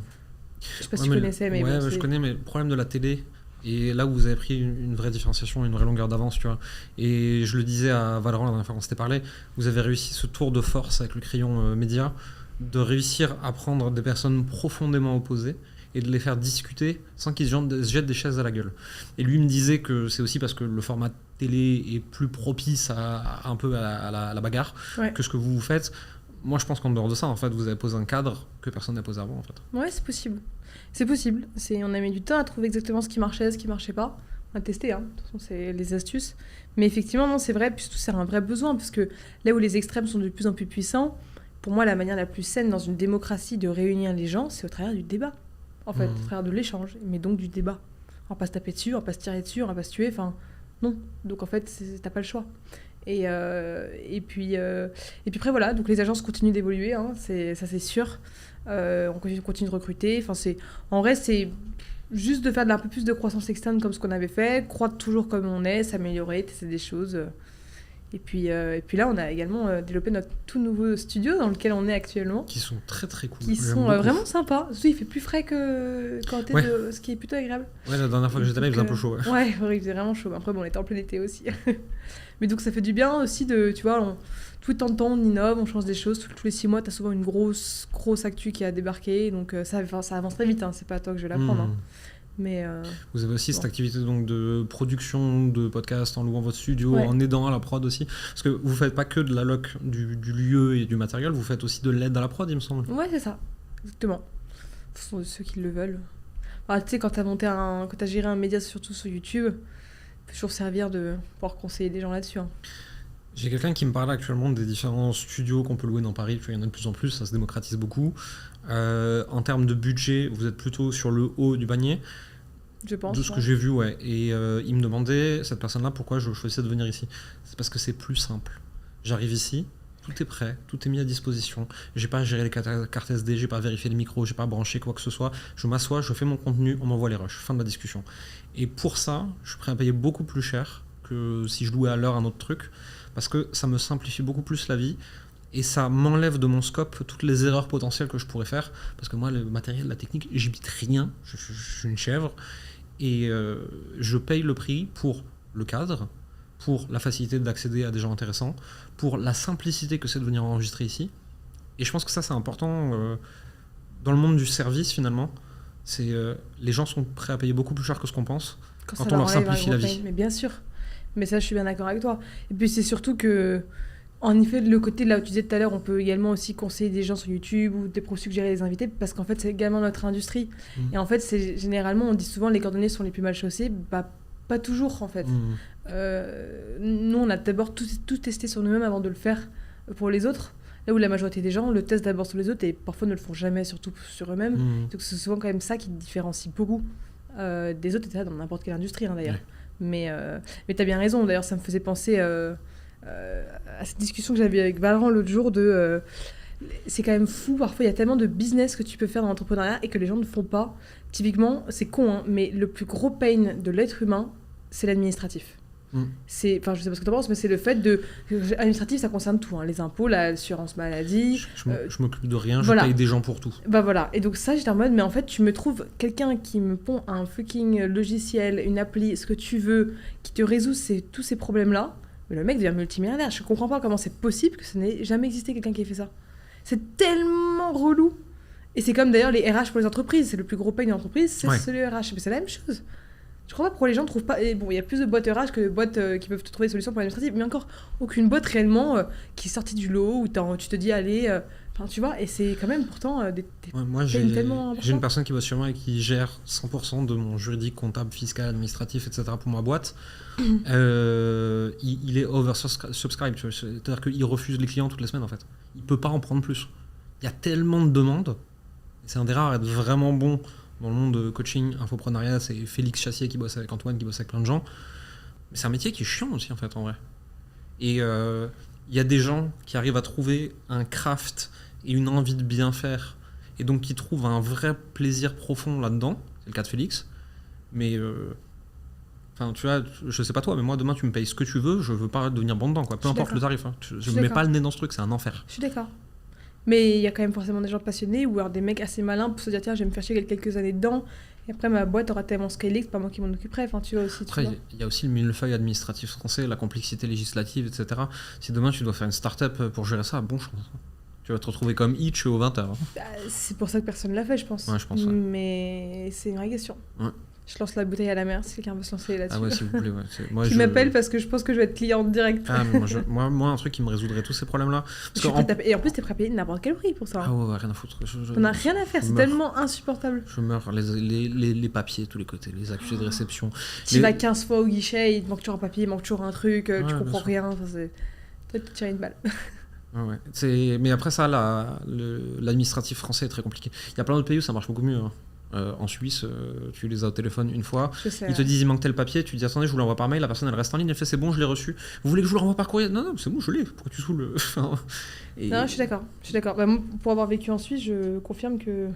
Je sais pas si tu connaissais mais ouais, bon, je connais, mais le problème de la télé. Et là où vous avez pris une vraie différenciation, une vraie longueur d'avance, tu vois. Et je le disais à Valorant la dernière fois qu'on s'était parlé, vous avez réussi ce tour de force avec le crayon média, de réussir à prendre des personnes profondément opposées et de les faire discuter sans qu'ils se jettent des chaises à la gueule. Et lui me disait que c'est aussi parce que le format télé est plus propice un peu à la bagarre que ce que vous faites. Moi, je pense qu'en dehors de ça, en fait, vous avez posé un cadre que personne n'a posé avant, en fait. Ouais, c'est possible. C'est possible. On a mis du temps à trouver exactement ce qui marchait pas. On a testé, hein. De toute façon, c'est les astuces. Mais effectivement, non, c'est vrai, puis surtout, c'est un vrai besoin, parce que là où les extrêmes sont de plus en plus puissants, pour moi, la manière la plus saine dans une démocratie de réunir les gens, c'est au travers du débat. En fait, au travers de l'échange, mais donc du débat. On va pas se taper dessus, on va pas se tirer dessus, on va pas se tuer, enfin, non. Donc en fait, t'as pas le choix. Et puis après, voilà, donc les agences continuent d'évoluer, hein, ça c'est sûr. On continue de recruter. Enfin, en vrai, c'est juste de faire un peu plus de croissance externe comme ce qu'on avait fait, croître toujours comme on est, s'améliorer, tester des choses. Et puis là, on a également développé notre tout nouveau studio dans lequel on est actuellement. Qui sont très très cool. Qui sont vraiment sympas. Surtout, il fait plus frais que quand t'es ce qui est plutôt agréable. Ouais, la dernière fois que j'étais là, il faisait un peu chaud. Ouais, il faisait vraiment chaud. Après, bon, on était en plein été aussi. Mais donc, ça fait du bien aussi de, tu vois, tout le temps, on innove, on change des choses. Tous les 6 mois, t'as souvent une grosse actu qui a débarqué. Donc, ça avance très vite. Hein. C'est pas à toi que je vais l'apprendre. Hein. Mais vous avez aussi cette activité donc, de production de podcasts en louant votre studio, en aidant à la prod aussi. Parce que vous faites pas que de la loc du lieu et du matériel, vous faites aussi de l'aide à la prod, il me semble. Ouais, c'est ça. Exactement. Ce sont ceux qui le veulent. Tu sais, quand t'as géré un média, surtout sur YouTube, peut toujours servir de pouvoir conseiller des gens là-dessus. Hein. J'ai quelqu'un qui me parle actuellement des différents studios qu'on peut louer dans Paris. Il y en a de plus en plus, ça se démocratise beaucoup. En termes de budget, vous êtes plutôt sur le haut du panier. Je pense. De ce que j'ai vu, ouais. Et il me demandait, cette personne-là, pourquoi je choisissais de venir ici. C'est parce que c'est plus simple. J'arrive ici, tout est prêt, tout est mis à disposition. J'ai pas à gérer les cartes SD, j'ai pas à vérifier les micros, j'ai pas à brancher quoi que ce soit. Je m'assois, je fais mon contenu, on m'envoie les rushs. Fin de la discussion. Et pour ça, je suis prêt à payer beaucoup plus cher que si je louais à l'heure un autre truc, parce que ça me simplifie beaucoup plus la vie. Et ça m'enlève de mon scope toutes les erreurs potentielles que je pourrais faire. Parce que moi, le matériel, la technique, j'y bite rien. Je suis une chèvre. Et je paye le prix pour le cadre, pour la facilité d'accéder à des gens intéressants, pour la simplicité que c'est de venir enregistrer ici. Et je pense que ça, c'est important dans le monde du service, finalement. Les gens sont prêts à payer beaucoup plus cher que ce qu'on pense quand on leur simplifie la vie. Mais bien sûr. Mais ça, je suis bien d'accord avec toi. Et puis, c'est surtout que... En effet, le côté, là où tu disais tout à l'heure, on peut également aussi conseiller des gens sur YouTube ou suggérer des invités, parce qu'en fait, c'est également notre industrie. Et en fait, généralement, on dit souvent les cordonniers sont les plus mal chaussés. Bah, pas toujours, en fait. Nous, on a d'abord tout testé sur nous-mêmes avant de le faire pour les autres. Là où la majorité des gens le testent d'abord sur les autres et parfois ne le font jamais, surtout sur eux-mêmes. Donc, c'est souvent quand même ça qui différencie beaucoup des autres, et ça dans n'importe quelle industrie, hein, d'ailleurs. Mais t'as bien raison. D'ailleurs, ça me faisait penser... à cette discussion que j'avais avec Valorant l'autre jour c'est quand même fou, parfois il y a tellement de business que tu peux faire dans l'entrepreneuriat et que les gens ne font pas. Typiquement, c'est con, hein, mais le plus gros pain de l'être humain, c'est l'administratif. Je sais pas ce que tu en penses, mais c'est le fait administratif, ça concerne tout, hein, les impôts, l'assurance maladie. Je m'occupe de rien, voilà. Je paye des gens pour tout. Bah voilà, et donc ça, j'étais en mode, mais en fait, tu me trouves quelqu'un qui me pond un fucking logiciel, une appli, ce que tu veux, qui te résout tous ces problèmes-là. Mais le mec devient multimilliardaire. Je comprends pas comment c'est possible que ça n'ait jamais existé quelqu'un qui ait fait ça. C'est tellement relou. Et c'est comme d'ailleurs les RH pour les entreprises. C'est le plus gros pain d'une entreprise, c'est le RH. Mais c'est la même chose. Je crois pas pourquoi les gens ne trouvent pas... Et bon, il y a plus de boîtes RH que de boîtes qui peuvent te trouver des solutions pour l'administratif. Mais encore, aucune boîte réellement qui est sortie du lot où tu te dis, allez... Enfin, tu vois, et c'est quand même pourtant moi, j'ai une personne qui bosse sur moi et qui gère 100% de mon juridique, comptable, fiscal, administratif, etc. pour ma boîte. Il est oversubscribed, c'est-à-dire qu'il refuse les clients toutes les semaines, en fait. Il peut pas en prendre plus. Il y a tellement de demandes. C'est un des rares à être vraiment bon dans le monde de coaching, infoprenariat. C'est Félix Chassier qui bosse avec Antoine, qui bosse avec plein de gens. Mais c'est un métier qui est chiant aussi, en fait, en vrai. Et il y a des gens qui arrivent à trouver un craft et une envie de bien faire et donc qui trouvent un vrai plaisir profond là-dedans, c'est le cas de Félix, mais enfin, tu vois, je sais pas toi, mais moi demain tu me payes ce que tu veux, je veux pas devenir bon dedans, quoi. Peu importe le tarif, hein. Je me mets pas le nez dans ce truc, c'est un enfer. Je suis d'accord. Mais il y a quand même forcément des gens passionnés ou alors des mecs assez malins pour se dire tiens, je vais me faire chier quelques années dedans, et après ma boîte aura tellement scalé que c'est pas moi qui m'en occuperai. Enfin, tu vois aussi. Après, il y a aussi le millefeuille administratif français, la complexité législative, etc. Si demain tu dois faire une start-up pour gérer ça, bon chance. Tu vas te retrouver comme Hitch aux 20h. Bah, c'est pour ça que personne l'a fait, je pense. Ouais, je pense. Ouais. Mais c'est une vraie question. Ouais. Je lance la bouteille à la mer si quelqu'un veut se lancer là-dessus. Ah ouais, s'il vous plaît. Ouais. Moi, qui m'appelle parce que je pense que je vais être cliente directe. Ah, mais moi, un truc qui me résoudrait tous ces problèmes-là. Et en plus, t'es prêt à payer n'importe quel prix pour ça. Ah ouais, rien à foutre. On n'a rien à faire, c'est tellement insupportable. Je meurs. Les papiers, tous les côtés, les accusés de réception. Tu vas 15 fois au guichet, il te manque toujours un papier, il manque toujours un truc, tu comprends rien. Enfin, c'est peut-être tirer une balle. Ouais. Mais après ça, l'administratif français est très compliqué. Il y a plein d'autres pays où ça marche beaucoup mieux. Hein. En Suisse, tu les as au téléphone une fois, ils te disent il manque tel papier, tu dis attendez, je vous l'envoie par mail, la personne elle reste en ligne, elle fait c'est bon, je l'ai reçu. Vous voulez que je vous le renvoie par courrier? Non, c'est bon, je l'ai. Pourquoi tu saoules? Non, je suis d'accord. Bah, moi, pour avoir vécu en Suisse, je confirme que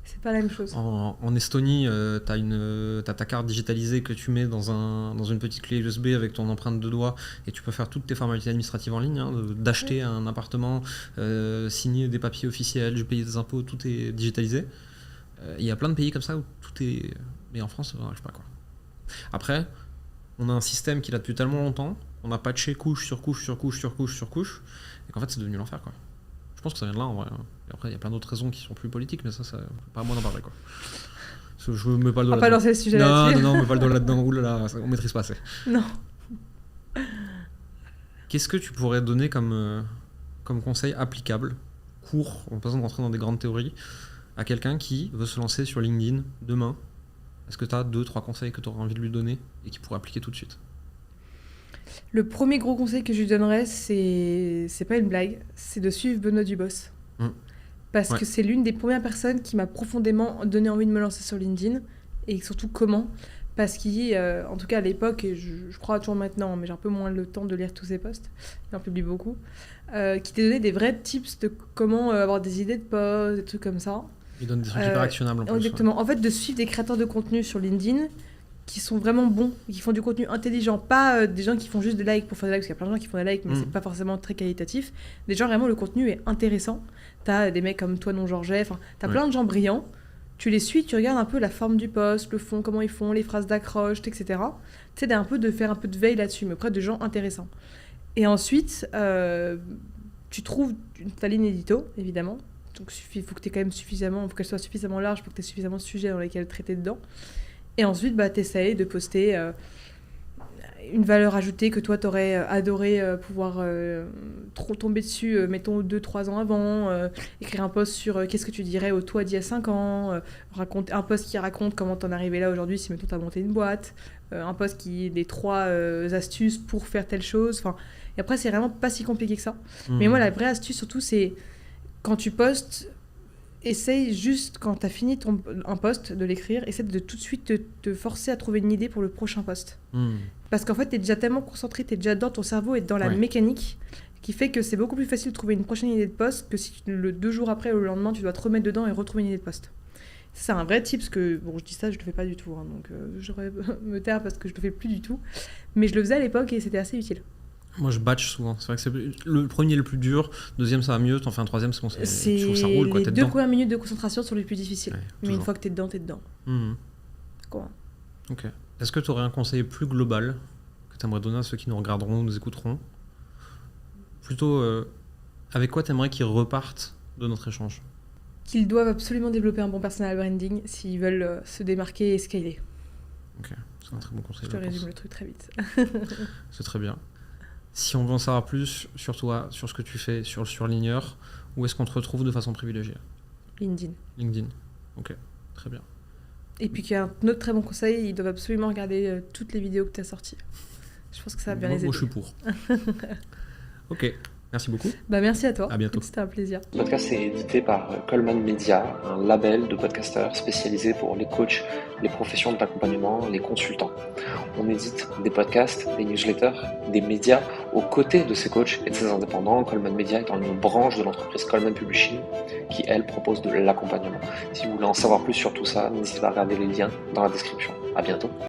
c'est pas la même chose. En Estonie, t'as ta carte digitalisée que tu mets dans une petite clé USB avec ton empreinte de doigt et tu peux faire toutes tes formalités administratives en ligne, hein, d'acheter un appartement, signer des papiers officiels, payer des impôts, tout est digitalisé. Il y a plein de pays comme ça où tout est... Mais en France, je sais pas quoi. Après, on a un système qui date depuis tellement longtemps, on a patché couche sur couche sur couche sur couche sur couche, et qu'en fait c'est devenu l'enfer, quoi. Je pense que ça vient de là en vrai. Et après, il y a plein d'autres raisons qui sont plus politiques, mais ça c'est pas à moi d'en parler, quoi. Je me mets pas le doigt là-dedans. On va pas lancer le sujet là-dessus. Non, on me met pas le doigt là-dedans. Oulala, on maîtrise pas assez. Non. Qu'est-ce que tu pourrais donner comme conseil applicable, court, en pas besoin de rentrer dans des grandes théories, à quelqu'un qui veut se lancer sur LinkedIn demain? Est-ce que tu as 2-3 conseils que tu aurais envie de lui donner et qu'il pourrait appliquer tout de suite? Le premier gros conseil que je lui donnerais, c'est pas une blague, c'est de suivre Benoît Dubos. Parce que c'est l'une des premières personnes qui m'a profondément donné envie de me lancer sur LinkedIn, et surtout comment. Parce qu'il, en tout cas à l'époque, et je crois toujours maintenant, mais j'ai un peu moins le temps de lire tous ses posts, il en publie beaucoup, qui t'a donné des vrais tips de comment avoir des idées de posts, des trucs comme ça. Il donne des trucs hyper actionnables en plus. Exactement. Ouais. En fait, de suivre des créateurs de contenu sur LinkedIn qui sont vraiment bons, qui font du contenu intelligent, pas des gens qui font juste des likes pour faire des likes, parce qu'il y a plein de gens qui font des likes, mais c'est pas forcément très qualitatif. Des gens, vraiment, le contenu est intéressant. T'as des mecs comme toi, non Georget, enfin, t'as plein de gens brillants. Tu les suis, tu regardes un peu la forme du post, le fond, comment ils font, les phrases d'accroche, etc. Tu sais, de faire un peu de veille là-dessus, mais auprès de gens intéressants. Et ensuite, tu trouves ta ligne édito, évidemment. Donc, il faut que qu'elle soit suffisamment large pour que tu aies suffisamment de sujets dans lesquels traiter dedans. Et ensuite, tu essayes de poster une valeur ajoutée que toi, tu aurais adoré pouvoir tomber dessus, mettons 2-3 ans avant, écrire un post sur qu'est-ce que tu dirais au toi d'il y a 5 ans, un post qui raconte comment t'en es arrivé là aujourd'hui si, mettons, t'as monté une boîte, un post qui des 3 astuces pour faire telle chose. Et après, c'est vraiment pas si compliqué que ça. Mais moi, la vraie astuce, surtout, c'est quand tu postes, essaye juste, quand tu as fini un post, de l'écrire, essaie de tout de suite te forcer à trouver une idée pour le prochain post. Parce qu'en fait, tu es déjà tellement concentré, tu es déjà dans ton cerveau et dans la mécanique, qui fait que c'est beaucoup plus facile de trouver une prochaine idée de post que si 2 jours après ou le lendemain, tu dois te remettre dedans et retrouver une idée de post. C'est un vrai tip, parce que, bon, je dis ça, je le fais pas du tout, hein, donc j'aurais me taire parce que je le fais plus du tout. Mais je le faisais à l'époque et c'était assez utile. Moi, je batch souvent. C'est vrai que c'est le premier est le plus dur, deuxième ça va mieux, t'en fais un troisième, c'est bon, je trouve ça roule, quoi, t'es dedans. Les 2 premières minutes de concentration sont les plus difficiles. Ouais, mais une fois que t'es dedans, t'es dedans. Quoi. Ok. Est-ce que tu aurais un conseil plus global que t'aimerais donner à ceux qui nous regarderont, nous écouteront? Plutôt, avec quoi t'aimerais qu'ils repartent de notre échange? Qu'ils doivent absolument développer un bon personal branding s'ils veulent se démarquer et scaler. Ok, c'est un très bon conseil. Je te résume le truc très vite. C'est très bien. Si on veut en savoir plus sur toi, sur ce que tu fais, sur le surligneur, où est-ce qu'on te retrouve de façon privilégiée? LinkedIn. Ok, très bien. Et puis qu'il y a un autre très bon conseil, ils doivent absolument regarder toutes les vidéos que tu as sorties. Je pense que ça va bien les aider. Moi, je suis pour. Ok, merci beaucoup. Merci à toi. À bientôt. C'était un plaisir. Ce podcast est édité par Coleman Media, un label de podcasteurs spécialisé pour les coachs, les professions de l'accompagnement, les consultants. On édite des podcasts, des newsletters, des médias aux côtés de ces coachs et de ces indépendants. Coleman Media étant une branche de l'entreprise Coleman Publishing qui, elle, propose de l'accompagnement. Si vous voulez en savoir plus sur tout ça, n'hésitez pas à regarder les liens dans la description. À bientôt.